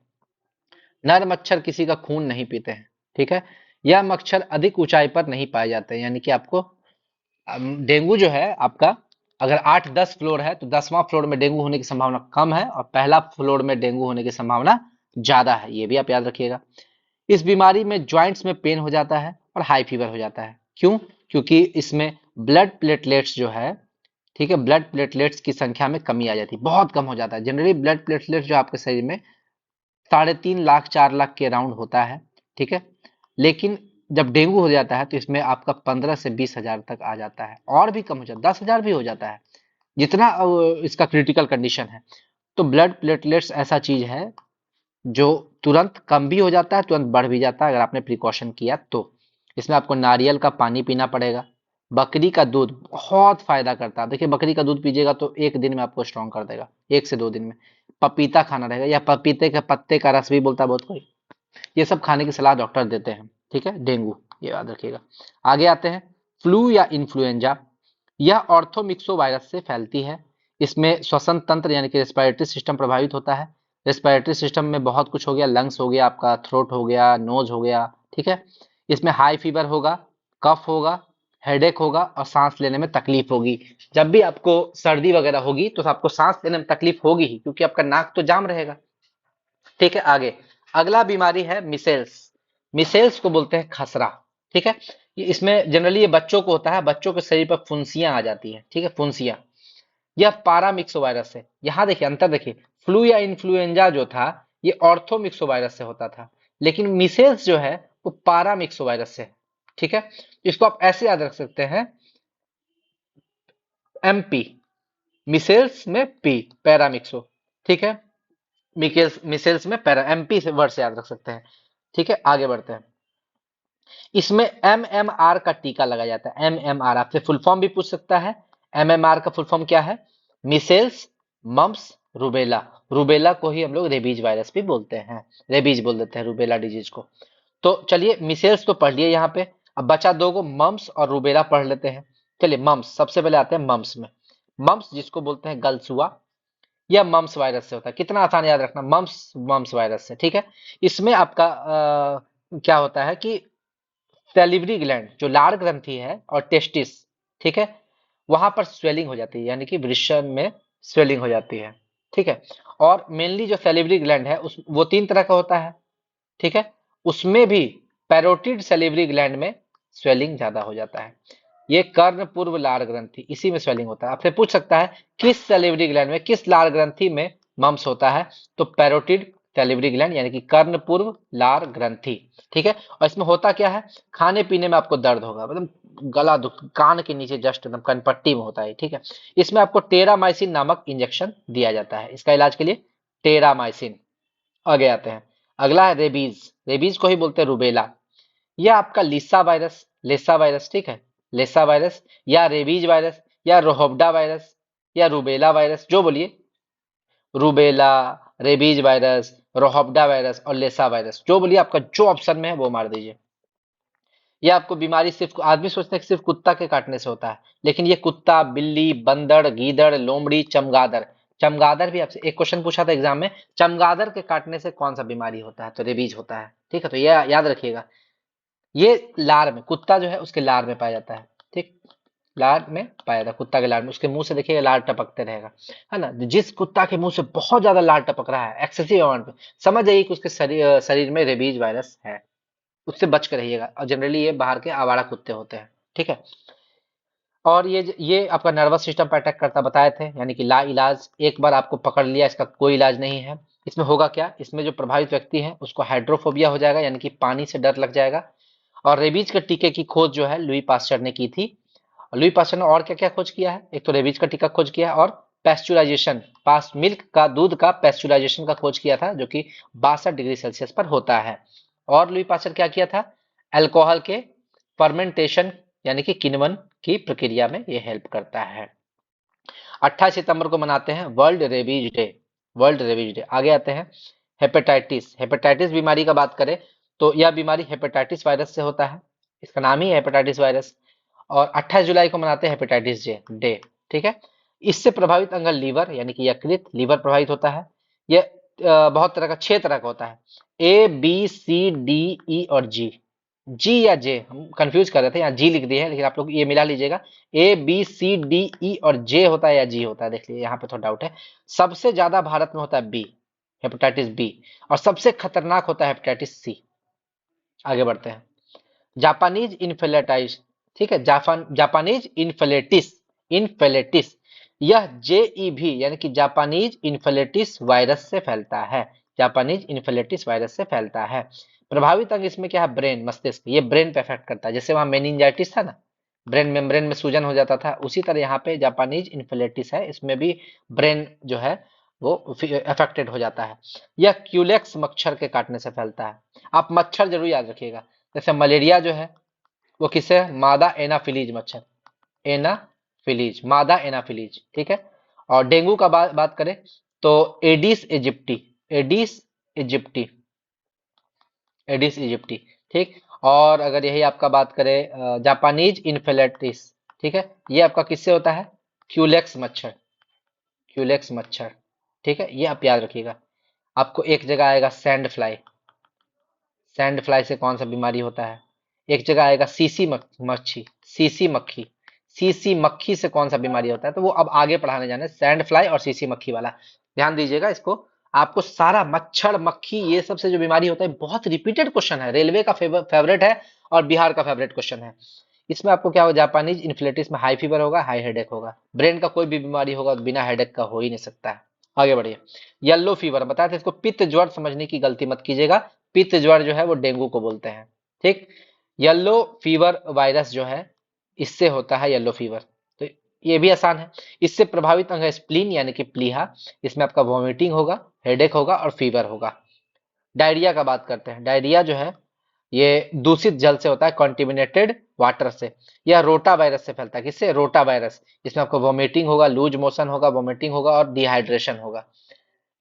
नर मच्छर किसी का खून नहीं पीते हैं, ठीक है। यह मच्छर अधिक ऊंचाई पर नहीं पाए जाते हैं, यानी कि आपको डेंगू जो है आपका अगर 8-10 फ्लोर है तो 10वां फ्लोर में डेंगू होने की संभावना कम है और पहला फ्लोर में डेंगू होने की संभावना ज्यादा है, ये भी आप याद रखिएगा। इस बीमारी में ज्वाइंट्स में पेन हो जाता है और हाई फीवर हो जाता है। क्यों? क्योंकि इसमें ब्लड प्लेटलेट्स जो है, ठीक है, ब्लड प्लेटलेट्स की संख्या में कमी आ जाती है, बहुत कम हो जाता है। जनरली ब्लड प्लेटलेट्स जो आपके शरीर में 3.5 लाख 4 लाख के अराउंड होता है, ठीक है। लेकिन जब डेंगू हो जाता है तो इसमें आपका 15 से 20 हजार तक आ जाता है, और भी कम हो जाता है, 10 हजार भी हो जाता है, जितना इसका क्रिटिकल कंडीशन है। तो ब्लड प्लेटलेट्स ऐसा चीज है जो तुरंत कम भी हो जाता है, तुरंत बढ़ भी जाता है अगर आपने प्रिकॉशन किया तो। इसमें आपको नारियल का पानी पीना पड़ेगा। बकरी का दूध बहुत फायदा करता है, देखिए बकरी का दूध पीजिएगा तो 1 दिन में आपको स्ट्रांग कर देगा, 1 से 2 दिन में। पपीता खाना रहेगा, या पपीते के पत्ते का रस भी बोलता है बहुत कोई। ये सब खाने की सलाह डॉक्टर देते हैं, ठीक है, डेंगू, ये याद रखिएगा। आगे आते हैं, फ्लू या इन्फ्लुएंजा। यह ऑर्थोमिक्सो वायरस से फैलती है। इसमें श्वसन तंत्र यानी कि रेस्पिरेटरी सिस्टम प्रभावित होता है। रेस्पिरेटरी सिस्टम में बहुत कुछ हो गया, लंग्स हो गया, आपका थ्रोट हो गया, नोज हो गया, ठीक है। इसमें हाई फीवर होगा, कफ होगा, हेडेक होगा और सांस लेने में तकलीफ होगी। जब भी आपको सर्दी वगैरह होगी तो आपको सांस लेने में तकलीफ होगी ही, क्योंकि आपका नाक तो जाम रहेगा, ठीक है। आगे अगला बीमारी है मिसेल्स। मिसेल्स को बोलते हैं खसरा, ठीक है। इसमें जनरली ये बच्चों को होता है, बच्चों के शरीर पर फुंसियां आ जाती है, ठीक है, फुंसियां। यह पारामिक्सो वायरस है। यहाँ देखिए अंतर देखिए, फ्लू या इन्फ्लुएंजा जो था ये ऑर्थोमिक्सो वायरस से होता था, लेकिन मिसेल्स जो है वो पारामिक्सो वायरस से है, ठीक है। इसको आप ऐसे याद रख सकते हैं, एमपी, मिसेल्स में पी, पैरामिक्सो, ठीक है। मिसेल्स में पैरा, एमपी से वर्ड से याद रख सकते हैं, ठीक है। आगे बढ़ते हैं, इसमें एमएमआर का टीका लगाया जाता है। एमएमआर आपसे फुल फॉर्म भी पूछ सकता है। एमएमआर का फुल फॉर्म क्या है? Micelles, mumps, rubella. रूबेला को ही हम लोग रेबीज वायरस भी बोलते हैं, रेबीज बोल देते हैं रूबेला डिजीज को। तो चलिए मिसेल्स तो पढ़ लिए यहाँ पे, अब बचा दो को, मम्प्स और रूबेला पढ़ लेते हैं। चलिए मम्प्स, सबसे पहले आते हैं मम्प्स में। मम्प्स जिसको बोलते हैं गलसुआ, यह मम्प्स वायरस से होता है। कितना आसान याद रखना, मम्प्स मम्प्स वायरस से, ठीक है। इसमें आपका क्या होता है कि सैलिवरी ग्लैंड जो लार ग्रंथि है और टेस्टिस, ठीक है, वहां पर स्वेलिंग हो जाती है, यानी कि वृषण में स्वेलिंग हो जाती है, ठीक है। और मेनली जो सैलिवरी ग्लैंड है उस वो 3 तरह का होता है, ठीक है। उसमें भी पैरोटिड सैलिवरी ग्लैंड में स्वेलिंग ज्यादा हो जाता है। ये कर्ण पूर्व लार ग्रंथि, इसी में स्वेलिंग होता है। आपसे पूछ सकता है किस सैलिवरी ग्लैंड में, किस लार ग्रंथि में मम्स होता है, तो पैरोटिड सैलिवरी ग्लैंड यानी कि कर्ण पूर्व लार ग्रंथि, ठीक है। और इसमें होता क्या है, खाने पीने में आपको दर्द होगा, मतलब गला दुख, कान के नीचे जस्ट एकदम कनपट्टी में होता है, ठीक है। इसमें आपको टेरामाइसिन नामक इंजेक्शन दिया जाता है इसका इलाज के लिए, टेरामाइसिन। आगे आते हैं, अगला है रेबीज। रेबीज को ही बोलते हैं रूबेला। यह आपका लिसा वायरस, लेसा वायरस, ठीक है, लेसा वायरस या रेबीज वायरस या रोहब्डा वायरस या रूबेला वायरस, जो बोलिए, रूबेला, रेबीज वायरस, रोहब्डा वायरस और लेसा वायरस, जो बोलिए, आपका जो ऑप्शन में है वो मार दीजिए। ये आपको बीमारी सिर्फ, आदमी सोचते हैं कि सिर्फ कुत्ता के काटने से होता है, लेकिन ये कुत्ता, बिल्ली, बंदर, गीदड़, लोमड़ी, चमगादड़, चमगादड़ भी आपसे एक क्वेश्चन पूछा था एग्जाम में, चमगादड़ के काटने से कौन सा बीमारी होता है, तो रेबीज होता है, ठीक है। तो ये याद रखिएगा, ये लार में, कुत्ता जो है उसके लार में पाया जाता है, ठीक, लार में पाया जाता है, कुत्ता के लार में, उसके मुंह से देखिएगा लार टपकते रहेगा, है ना। जिस कुत्ता के मुंह से बहुत ज्यादा लार टपक रहा है एक्सेसिव अमाउंट में, समझ जाइए कि उसके शरीर में रेबीज वायरस है, उससे बच कर रहिएगा। और जनरली ये बाहर के आवारा कुत्ते होते हैं, ठीक है। और ये आपका नर्वस सिस्टम पर अटैक करता बताए थे, यानी कि ला इलाज, एक बार आपको पकड़ लिया इसका कोई इलाज नहीं है। इसमें होगा क्या, इसमें जो प्रभावित व्यक्ति है उसको हाइड्रोफोबिया हो जाएगा, यानी कि पानी से डर लग जाएगा। और रेबीज के टीके की खोज जो है लुई पास्चर ने की थी। और लुई पास्चर ने और क्या क्या खोज किया है, एक तो रेबीज का टीका खोज किया है, और पेस्चुराइजेशन, पास मिल्क का, दूध का पेस्चुराइजेशन का खोज किया था, जो कि 62 डिग्री सेल्सियस पर होता है। और लुई पास्चर क्या किया था, अल्कोहल के फर्मेंटेशन यानी कि किण्वन की प्रक्रिया में ये हेल्प करता है। 28 सितंबर को मनाते हैं world rabies day, world rabies day. आगे आते हैं, हेपेटाइटिस। हेपेटाइटिस बीमारी का बात करें तो यह बीमारी हेपेटाइटिस वायरस से होता है, इसका नाम ही है हेपेटाइटिस वायरस। और 28 जुलाई को मनाते हैं हेपेटाइटिस डे, ठीक है। इससे प्रभावित अंग लीवर यानी कि यकृत, लीवर प्रभावित होता है। यह बहुत तरह का, 6 तरह का होता है, A B C D E और G, जी या जे, हम कंफ्यूज कर रहे थे, यहाँ जी लिख दिए है, लेकिन आप लोग ये मिला लीजिएगा। A B C D E और जे होता है या जी होता है, देख लीजिए यहाँ पे थोड़ा डाउट है। सबसे ज्यादा भारत में होता है बी, हेपेटाइटिस बी, और सबसे खतरनाक होता है हेपेटाइटिस सी। आगे बढ़ते हैं। जापानीज इन्फ्लेटाइज, ठीक है, जापानीज इन्फ्लेटिस, इन्फ्लेटिस, यह जेईवी यानी कि जापानीज इन्फ्लेटिस वायरस से फैलता है। जापानीज इन्फ्लेटिस वायरस से फैलता है। प्रभावित अंग इसमें क्या है, ब्रेन, मस्तिष्क, ये ब्रेन पे इफेक्ट करता है। जैसे वहां मेनिंजाइटिस था ना, ब्रेन मेम्ब्रेन में सूजन हो जाता था, उसी तरह यहाँ पे जापानीज इन्फ्लेटिस है, इसमें भी ब्रेन जो है वो अफेक्टेड हो जाता है। यह क्यूलेक्स मच्छर के काटने से फैलता है। आप मच्छर जरूर याद रखिएगा। जैसे मलेरिया जो है वो किससे है, मादा एनाफिलीज मच्छर, एनाफिलीज, मादा एनाफिलीज, ठीक है। और डेंगू का बात करें तो एडिस इजिप्टी, एडिस इजिप्टी, एडिस इजिप्टी, ठीक। और अगर यही आपका बात करें जापानीज इन्फ्लेटिस, ठीक है, ये आपका किससे होता है, क्यूलेक्स मच्छर, क्यूलेक्स मच्छर, ठीक है, ये आप याद रखिएगा। आपको एक जगह आएगा सैंड फ्लाई, सैंड फ्लाई से कौन सा बीमारी होता है। एक जगह आएगा सीसी मच्छी, सीसी मक्खी, सीसी मक्खी से कौन सा बीमारी होता है, तो वो अब आगे पढ़ाने जाने, सैंड फ्लाई और सीसी मक्खी वाला ध्यान दीजिएगा इसको। आपको सारा मच्छर मक्खी ये सब से जो बीमारी होता है, बहुत रिपीटेड क्वेश्चन है, रेलवे का फेवरेट है और बिहार का फेवरेट क्वेश्चन है। इसमें आपको क्या होगा, जापानीज इन्फ्लेटिस में हाई फीवर होगा, हाई हेडेक होगा। ब्रेन का कोई भी बीमारी होगा बिना हेडेक का हो ही नहीं सकता है। आगे बढ़िए। येलो फीवर बताया था इसको, पित्त ज्वर समझने की गलती मत कीजिएगा। पित्त ज्वर जो है वो डेंगू को बोलते हैं, ठीक। येलो फीवर वायरस जो है, इससे होता है येलो फीवर, तो ये भी आसान है। इससे प्रभावित अंग है स्प्लीन यानी कि प्लीहा। इसमें आपका वॉमिटिंग होगा, हेडेक होगा और फीवर होगा। डायरिया का बात करते हैं। डायरिया जो है ये दूषित जल से होता है, कॉन्टिमिनेटेड वाटर से। यह रोटा वायरस से फैलता है, किससे, रोटा वायरस। इसमें आपको वॉमिटिंग होगा, लूज मोशन होगा, वॉमिटिंग होगा और डिहाइड्रेशन होगा।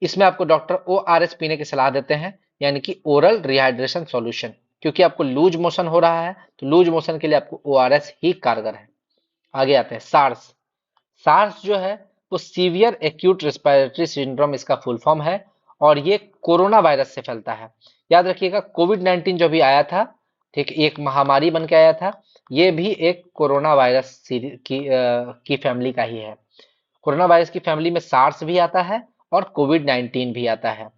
इसमें आपको डॉक्टर ORS पीने की सलाह देते हैं, यानी कि ओरल रिहाइड्रेशन सॉल्यूशन, क्योंकि आपको लूज मोशन हो रहा है, तो लूज मोशन के लिए आपको ORS ही कारगर है। आगे आते हैं सार्स। सार्स जो है वो सीवियर एक्यूट रेस्पिरेटरी सिंड्रोम इसका फुल फॉर्म है, और ये कोरोना वायरस से फैलता है। याद रखिएगा कोविड-19 जो भी आया था, ठीक, एक महामारी बन के आया था, ये भी एक कोरोना वायरस की फैमिली का ही है। कोरोना वायरस की फैमिली में सार्स भी आता है और कोविड-19 भी आता है।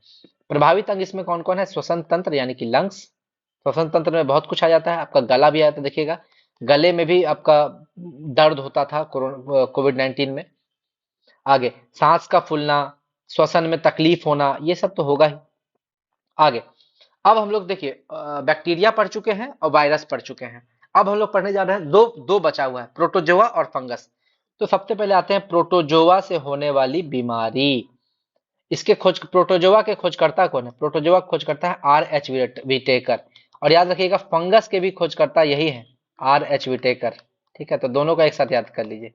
प्रभावित अंग इसमें कौन कौन है, श्वसन तंत्र यानी कि लंग्स, श्वसन तंत्र में बहुत कुछ आ जाता है, आपका गला भी आता है, देखिएगा गले में भी आपका दर्द होता था कोविड-19 में। आगे सांस का फूलना, श्वसन में तकलीफ होना, ये सब तो होगा ही। आगे अब हम लोग देखिए बैक्टीरिया पढ़ चुके हैं और वायरस पढ़ चुके हैं। अब हम लोग पढ़ने जा रहे हैं, दो दो बचा हुआ है, प्रोटोजोआ और फंगस। तो सबसे पहले आते हैं प्रोटोजोआ से होने वाली बीमारी। इसके खोज, प्रोटोजोआ के खोजकर्ता कौन है, प्रोटोजोआ खोजकर्ता है RH विटेकर। और याद रखिएगा फंगस के भी खोजकर्ता यही है, RH विटेकर, ठीक है। तो दोनों का एक साथ याद कर लीजिए,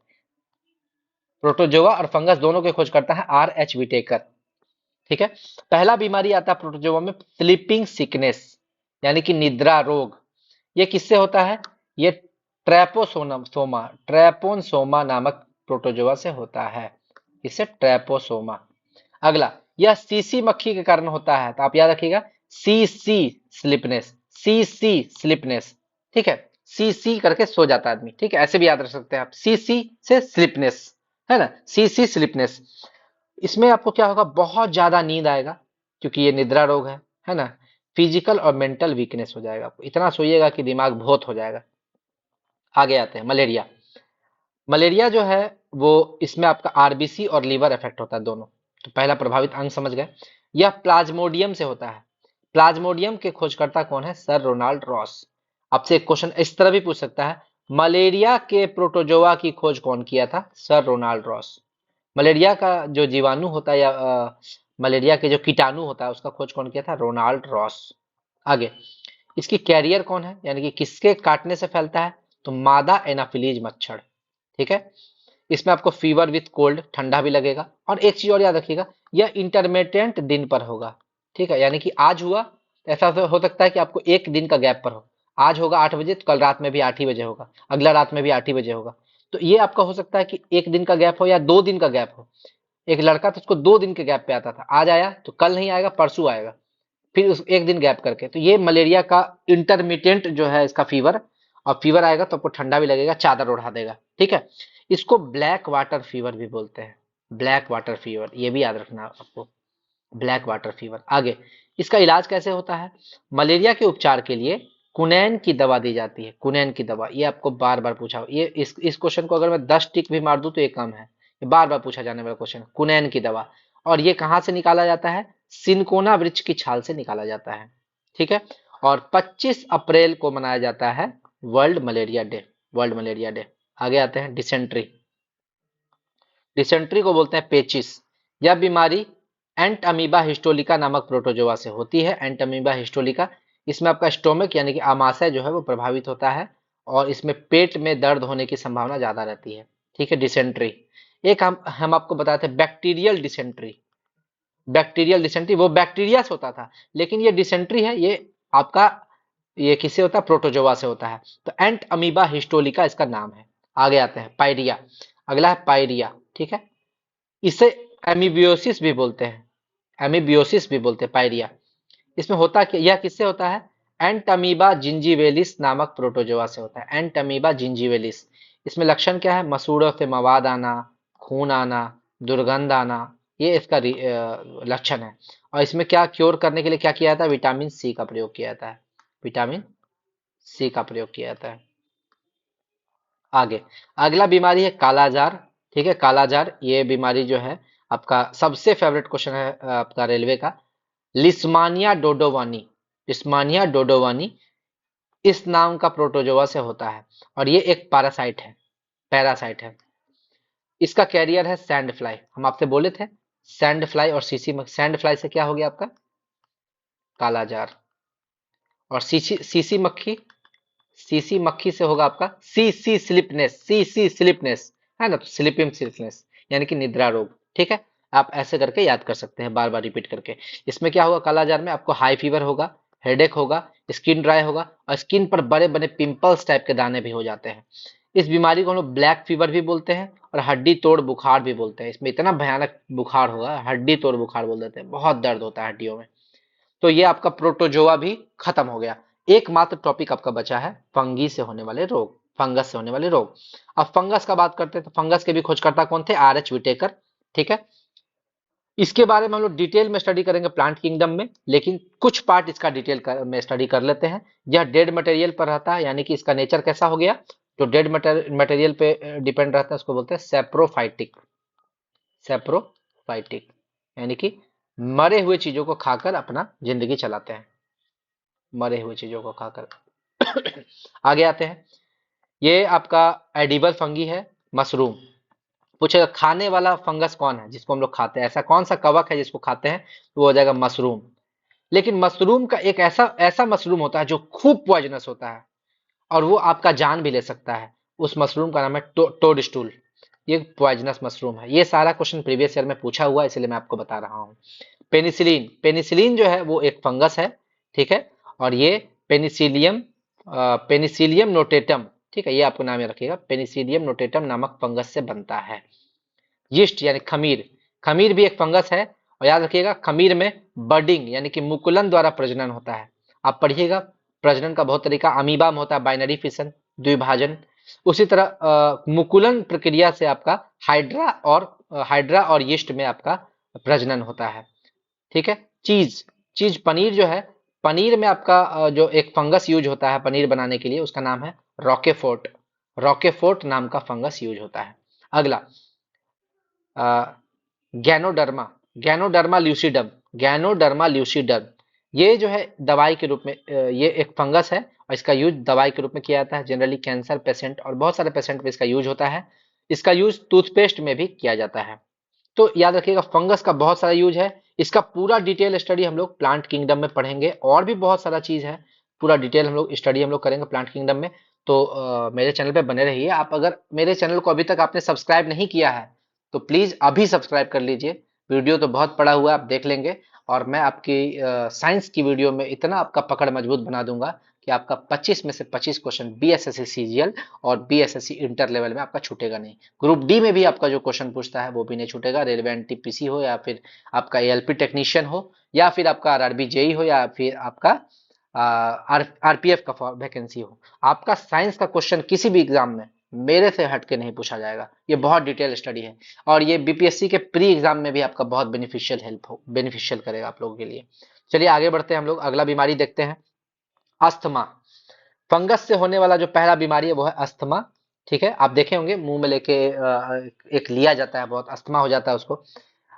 प्रोटोजोआ और फंगस दोनों के खोजकर्ता है RH विटेकर, ठीक है। पहला बीमारी आता है प्रोटोजोआ में, स्लीपिंग सिकनेस यानी कि निद्रा रोग। ये किससे होता है, ये ट्रैपोसोमा, ट्रैपोनसोमा नामक प्रोटोजोआ से होता है, इससे ट्रैपोसोमा। अगला, यह सीसी मक्खी के कारण होता है, तो आप याद रखिएगा सीसी स्लिपनेस, सीसी स्लिपनेस, ठीक है। सीसी करके सो जाता है आदमी, ठीक है, ऐसे भी याद रख सकते हैं आप, सीसी से स्लिपनेस, है ना, सीसी स्लिपनेस। इसमें आपको क्या होगा, बहुत ज्यादा नींद आएगा, क्योंकि ये निद्रा रोग है ना। फिजिकल और मेंटल वीकनेस हो जाएगा, आपको इतना सोइएगा कि दिमाग भोत हो जाएगा। आगे आते हैं मलेरिया। मलेरिया जो है वो, इसमें आपका आरबीसी और लीवर इफेक्ट होता है दोनों। तो पहला प्रभावित अंग समझ गए। यह प्लाज्मोडियम से होता है। प्लाज्मोडियम के खोजकर्ता कौन है, सर रोनाल्ड रॉस। आपसे एक क्वेश्चन इस तरह भी पूछ सकता है, मलेरिया के प्रोटोजोआ की खोज कौन किया था, सर रोनाल्ड रॉस। मलेरिया का जो जीवाणु होता है या मलेरिया के जो कीटाणु होता है उसका खोज कौन किया था, रोनाल्ड रॉस। आगे, इसकी कैरियर कौन है, यानी कि किसके काटने से फैलता है, तो मादा एनाफिलीज मच्छर, ठीक है। इसमें आपको फीवर विथ कोल्ड, ठंडा भी लगेगा। और एक चीज और याद रखिएगा, यह इंटरमिटेंट दिन पर होगा, ठीक है, यानी कि आज हुआ तो ऐसा हो सकता है कि आपको एक दिन का गैप पर हो, आज होगा 8 बजे तो कल रात में भी 8 ही बजे होगा, अगला रात में भी 8 ही बजे होगा। तो ये आपका हो सकता है कि एक दिन का गैप हो या 2 दिन का गैप हो। एक लड़का था, उसको 2 दिन के गैप पे आता था, आज आया तो कल नहीं आएगा, परसों आएगा। फिर उस एक दिन गैप करके। तो ये मलेरिया का इंटरमिटेंट जो है इसका फीवर, और फीवर आएगा तो आपको ठंडा भी लगेगा, चादर उड़ा देगा, ठीक है। इसको ब्लैक वाटर फीवर भी बोलते हैं, ब्लैक वाटर फीवर, ये भी याद रखना आपको, ब्लैक वाटर फीवर। आगे, इसका इलाज कैसे होता है? मलेरिया के उपचार के लिए कुनैन की दवा दी जाती है, कुनैन की दवा, ये आपको बार बार पूछा, ये इस क्वेश्चन को अगर मैं 10 टिक भी मार दूं तो ये कम है, ये बार बार पूछा जाने वाला क्वेश्चन, कुनैन की दवा। और ये कहाँ से निकाला जाता है? सिनकोना वृक्ष की छाल से निकाला जाता है, ठीक है। और 25 अप्रैल को मनाया जाता है world malaria day, world malaria day. आगे आते हैं डिसेंट्री। डिसेंट्री को बोलते हैं पेचिस। यह बीमारी एंट अमीबा हिस्टोलिका नामक प्रोटोजोआ से होती है, एंट अमीबा हिस्टोलिका। इसमें आपका स्टोमक यानी कि आमाशय जो है वो प्रभावित होता है, और इसमें पेट में दर्द होने की संभावना ज्यादा रहती है, ठीक है, डिसेंट्री। एक हम आपको बताते हैं बैक्टीरियल डिसेंट्री। बैक्टीरियल डिसेंट्री वो बैक्टीरिया से होता था, लेकिन ये डिसेंट्री है, ये आपका, ये किससे होता है? प्रोटोजोआ से होता है। तो एंट अमीबा हिस्टोलिका इसका नाम है। आगे आते हैं पायरिया। अगला है पायरिया, ठीक है। इसे एमीबियोसिस भी बोलते हैं, एमीबियोसिस भी बोलते हैं पायरिया। इसमें होता क्या, यह किससे होता है? एंटमीबा जिंजीवेलिस नामक प्रोटोजोआ से होता है, एंटमीबा जिंजीवेलिस। इसमें लक्षण क्या है? मसूड़ों से मवाद आना, खून आना, दुर्गंध आना, ये इसका लक्षण है। और इसमें क्या क्योर करने के लिए क्या किया जाता है? विटामिन सी का प्रयोग किया जाता है, विटामिन सी का प्रयोग किया जाता है। आगे, अगला बीमारी है कालाजार, ठीक है। कालाजार ये बीमारी जो है आपका सबसे फेवरेट क्वेश्चन है आपका रेलवे का, लिस्मानिया डोडोवानी, लिस्मानिया डोडोवानी इस नाम का प्रोटोजोआ से होता है, और ये एक पैरासाइट है, पैरासाइट है। इसका कैरियर है सैंड फ्लाई, हम आपसे बोले थे सैंड फ्लाई और सीसी, सैंड फ्लाई से क्या हो गया आपका? कालाजार। और सीसी सीसी मक्खी, सीसी मक्खी से होगा आपका सी सी स्लिपनेस, सी सी स्लिपनेस, है ना, तो स्लीपिंग सिकनेस यानी कि निद्रा रोग, ठीक है। आप ऐसे करके याद कर सकते हैं, बार बार रिपीट करके। इसमें क्या होगा? कालाजार में आपको हाई फीवर होगा, हेडेक होगा, स्किन ड्राई होगा, और स्किन पर बड़े बड़े पिंपल्स टाइप के दाने भी हो जाते हैं। इस बीमारी को हम लोग ब्लैक फीवर भी बोलते हैं, और हड्डी तोड़ बुखार भी बोलते हैं। इसमें इतना भयानक बुखार होगा, हड्डी तोड़ बुखार बोल देते हैं, बहुत दर्द होता है हड्डियों में। तो ये आपका प्रोटोजोआ भी खत्म हो गया। एकमात्र टॉपिक आपका बचा है फंगी से होने वाले रोग, फंगस से होने वाले रोग। अब फंगस का बात करते हैं, तो फंगस के भी खोजकर्ता कौन थे? आर एच विटेकर, ठीक है। इसके बारे में हम लोग डिटेल में स्टडी करेंगे प्लांट किंगडम में, लेकिन कुछ पार्ट इसका में स्टडी कर लेते हैं। यह डेड मटेरियल पर रहता है, यानी कि इसका नेचर कैसा हो गया? जो डेड मटेरियल पे डिपेंड रहता है उसको बोलते हैं सेप्रोफाइटिक, सेप्रोफाइटिक, यानी कि मरे हुए चीजों को खाकर अपना जिंदगी चलाते हैं, मरे हुए चीजों को खाकर। आगे आते हैं, ये आपका एडिबल फंगी है, मशरूम। पूछेगा खाने वाला फंगस कौन है जिसको हम लोग खाते हैं, ऐसा कौन सा कवक है जिसको खाते हैं? तो वो हो जाएगा मशरूम। लेकिन मशरूम का एक ऐसा ऐसा मशरूम होता है जो खूब पॉइजनस होता है, और वो आपका जान भी ले सकता है। उस मशरूम का नाम है टोड स्टूल। ये पॉइजनस मशरूम है। ये सारा क्वेश्चन प्रीवियस ईयर में पूछा हुआ है, इसलिए मैं आपको बता रहा हूँ। पेनिसिलिन, पेनिसिलिन जो है वो एक फंगस है, ठीक है। और ये पेनिसिलियम, पेनिसिलियम नोटेटम, ठीक है, ये आपको नाम याद रखिएगा, पेनिसिलियम नोटेटम नामक फंगस से बनता है। यीस्ट यानी खमीर, खमीर भी एक फंगस है, और याद रखिएगा खमीर में बडिंग यानी कि मुकुलन द्वारा प्रजनन होता है। आप पढ़िएगा, प्रजनन का बहुत तरीका, अमीबा में होता है बाइनरी फिशन, द्विभाजन। उसी तरह मुकुलन प्रक्रिया से आपका हाइड्रा और यीस्ट में आपका प्रजनन होता है, ठीक है। चीज, चीज पनीर जो है, पनीर में आपका जो एक फंगस यूज होता है पनीर बनाने के लिए, उसका नाम है रॉकेफोर्ट, रॉकेफोर्ट नाम का फंगस यूज होता है। अगला ganoderma, ganoderma lucidum, ganoderma lucidum, ये जो है दवाई के रूप में, ये एक फंगस है, और इसका यूज दवाई के रूप में किया जाता है, जनरली कैंसर पेशेंट और बहुत सारे पेशेंट में इसका यूज होता है। इसका यूज टूथपेस्ट में भी किया जाता है। तो याद रखिएगा फंगस का बहुत सारा यूज है। इसका पूरा डिटेल स्टडी हम लोग प्लांट किंगडम में पढ़ेंगे, और भी बहुत सारा चीज है, पूरा डिटेल हम लोग स्टडी हम लोग करेंगे प्लांट किंगडम में। तो मेरे चैनल पे बने रहिए। आप अगर मेरे चैनल को अभी तक आपने सब्सक्राइब नहीं किया है तो प्लीज अभी सब्सक्राइब कर लीजिए। वीडियो तो बहुत पड़ा हुआ है, आप देख लेंगे, और मैं आपकी साइंस की वीडियो में इतना आपका पकड़ मजबूत बना दूंगा कि आपका 25 में से 25 क्वेश्चन बीएसएससी सीजीएल और बीएसएससी इंटर लेवल में आपका छूटेगा नहीं। ग्रुप डी में भी आपका जो क्वेश्चन पूछता है वो भी नहीं छूटेगा, रेलवे एनटीपीसी हो या फिर आपका एएलपी टेक्नीशियन हो या फिर आपका आरआरबी जेई हो या फिर आपका आरपीएफ का वैकेंसी हो। आपका साइंस का क्वेश्चन किसी भी एग्जाम में मेरे से हटके नहीं पूछा जाएगा। ये बहुत डिटेल स्टडी है और ये बीपीएससी के प्री एग्जाम में भी आपका बहुत बेनिफिशियल करेगा आप लोगों के लिए। चलिए आगे बढ़ते हैं हम लोग, अगला बीमारी देखते हैं, अस्थमा। फंगस से होने वाला जो पहला बीमारी है वो है अस्थमा। ठीक है, आप देखे होंगे मुंह में लेके एक लिया जाता है, बहुत अस्थमा हो जाता है उसको।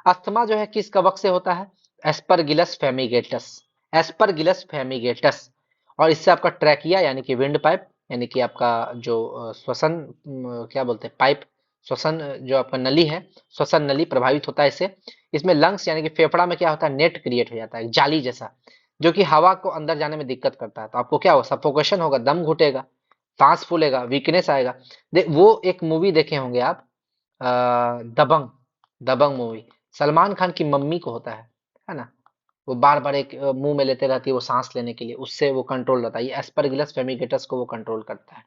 अस्थमा जो है किस कवक से होता है? Aspergillus fumigatus, Aspergillus fumigatus. और इससे आपका ट्रैकिया यानी कि विंड पाइप यानी कि आपका जो श्वसन क्या बोलते हैं पाइप, श्वसन जो आपका नली है, श्वसन नली प्रभावित होता है इससे। इसमें लंग्स यानी कि फेफड़ा में क्या होता है, नेट क्रिएट हो जाता है जाली जैसा, जो कि हवा को अंदर जाने में दिक्कत करता है। तो आपको क्या होगा, सफोकेशन होगा, दम घुटेगा, सांस फूलेगा, वीकनेस आएगा। वो एक मूवी देखे होंगे आप, दबंग, दबंग मूवी, सलमान खान की मम्मी को होता है ना, वो बार बार एक मुंह में लेते रहती है वो सांस लेने के लिए, उससे वो कंट्रोल रहता है। ये एस्परगिलस फेमिगेटस को वो कंट्रोल करता है।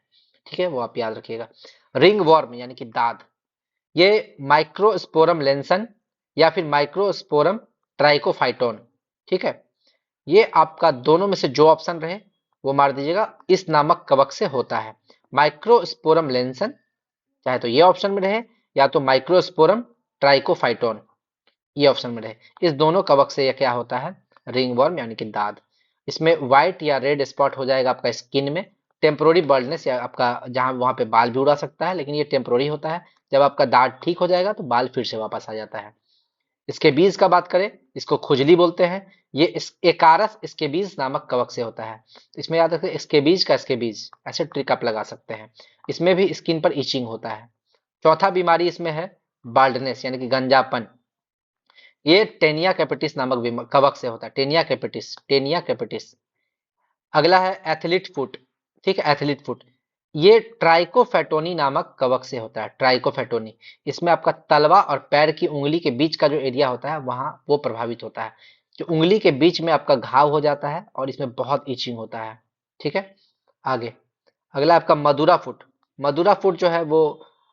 ठीक है, वो आप याद रखिएगा। रिंग वॉर्म यानी कि दाद, ये माइक्रोस्पोरम लेंसन या फिर माइक्रोस्पोरम ट्राइकोफाइटोन। ठीक है, ये आपका दोनों में से जो ऑप्शन रहे वो मार दीजिएगा, इस नामक कवक से होता है। माइक्रोस्पोरम लेंसन चाहे तो ये ऑप्शन में रहे या तो माइक्रोस्पोरम ट्राइकोफाइटोन ये ऑप्शन में रहे, इस दोनों कवक से यह क्या होता है, रिंग वर्म यानी कि दाद। इसमें व्हाइट या रेड स्पॉट हो जाएगा आपका स्किन में, टेम्पोररी बर्डनेस या आपका जहां वहां पे बाल भी उड़ा सकता है, लेकिन ये टेम्पोररी होता है। जब आपका दाद ठीक हो जाएगा तो बाल फिर से वापस आ जाता है। इसके बीज का बात करें, इसको खुजली बोलते हैं। ये एकारस स्केबीज नामक कवक से होता है। इसमें याद रखें स्केबीज का स्केबीज, ऐसे ट्रिक आप लगा सकते हैं। इसमें भी स्किन पर इचिंग होता है। चौथा बीमारी इसमें है बाल्डनेस यानी कि गंजापन। ये टेनिया कैपिटिस नामक कवक से होता है, टेनिया कैपिटिस, टेनिया कैपिटिस। अगला है एथलीट फुट। ठीक है, एथलीट फुट, ये ट्राइकोफेटोनी नामक कवक से होता है, ट्राइकोफेटोनी। इसमें आपका तलवा और पैर की उंगली के बीच का जो एरिया होता है वहां वो प्रभावित होता है, जो उंगली के बीच में आपका घाव हो जाता है और इसमें बहुत इचिंग होता है। ठीक है, आगे अगला आपका मदुरा फुट। मदुरा फुट जो है वो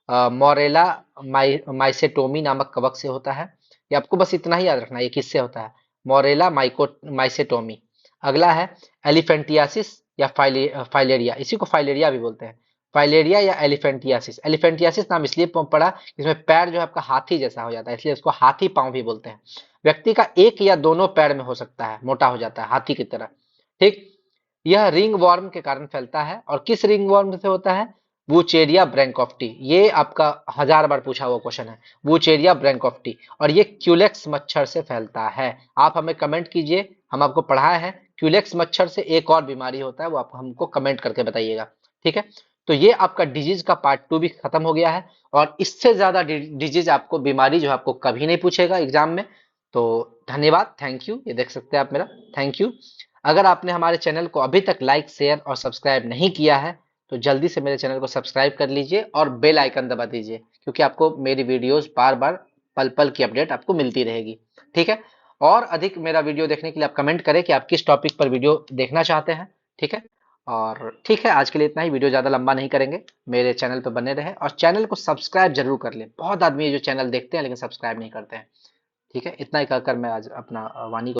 मोरेला माइसेटोमी नामक कवक से होता है। ये आपको बस इतना ही याद रखना है, ये किससे होता है, मोरेला माइसेटोमी। अगला है एलिफेंटियासिस या फाइलेरिया, इसी को फाइलेरिया भी बोलते हैं, फाइलेरिया या एलिफेंटियासिस। एलिफेंटियासिस नाम इसलिए पड़ा इसमें पैर जो है आपका हाथी जैसा हो जाता है, इसलिए इसको हाथी पांव भी बोलते हैं। व्यक्ति का एक या दोनों पैर में हो सकता है, मोटा हो जाता है हाथी की तरह। ठीक, यह रिंग वॉर्म के कारण फैलता है। और किस रिंग वॉर्म से होता है, वूचेरिया ब्रैंकोफ्टी। ये आपका 1000 बार पूछा हुआ क्वेश्चन है, वूचेरिया ब्रैंकोफ्टी। और ये क्यूलेक्स मच्छर से फैलता है। आप हमें कमेंट कीजिए, हम आपको पढ़ाए हैं क्यूलेक्स मच्छर से एक और बीमारी होता है, वो आप हमको कमेंट करके बताइएगा। ठीक है, तो ये आपका डिजीज का पार्ट 2 भी खत्म हो गया है। और इससे ज्यादा डिजीज आपको, बीमारी जो है आपको कभी नहीं पूछेगा एग्जाम में। तो धन्यवाद, थैंक यू। ये देख सकते हैं आप मेरा, थैंक यू। अगर आपने हमारे चैनल को अभी तक लाइक शेयर और सब्सक्राइब नहीं किया है तो जल्दी से मेरे चैनल को सब्सक्राइब कर लीजिए और बेल आइकन दबा दीजिए, क्योंकि आपको मेरी वीडियोस बार बार पल पल की अपडेट आपको मिलती रहेगी। ठीक है, और अधिक मेरा वीडियो देखने के लिए आप कमेंट करें कि आप किस टॉपिक पर वीडियो देखना चाहते हैं। ठीक है, और ठीक है, आज के लिए इतना ही, वीडियो ज़्यादा लंबा नहीं करेंगे। मेरे चैनल पर बने रहे और चैनल को सब्सक्राइब जरूर कर लें। बहुत आदमी है जो चैनल देखते हैं लेकिन सब्सक्राइब नहीं करते हैं। ठीक है, इतना ही कहकर मैं आज अपना वाणी को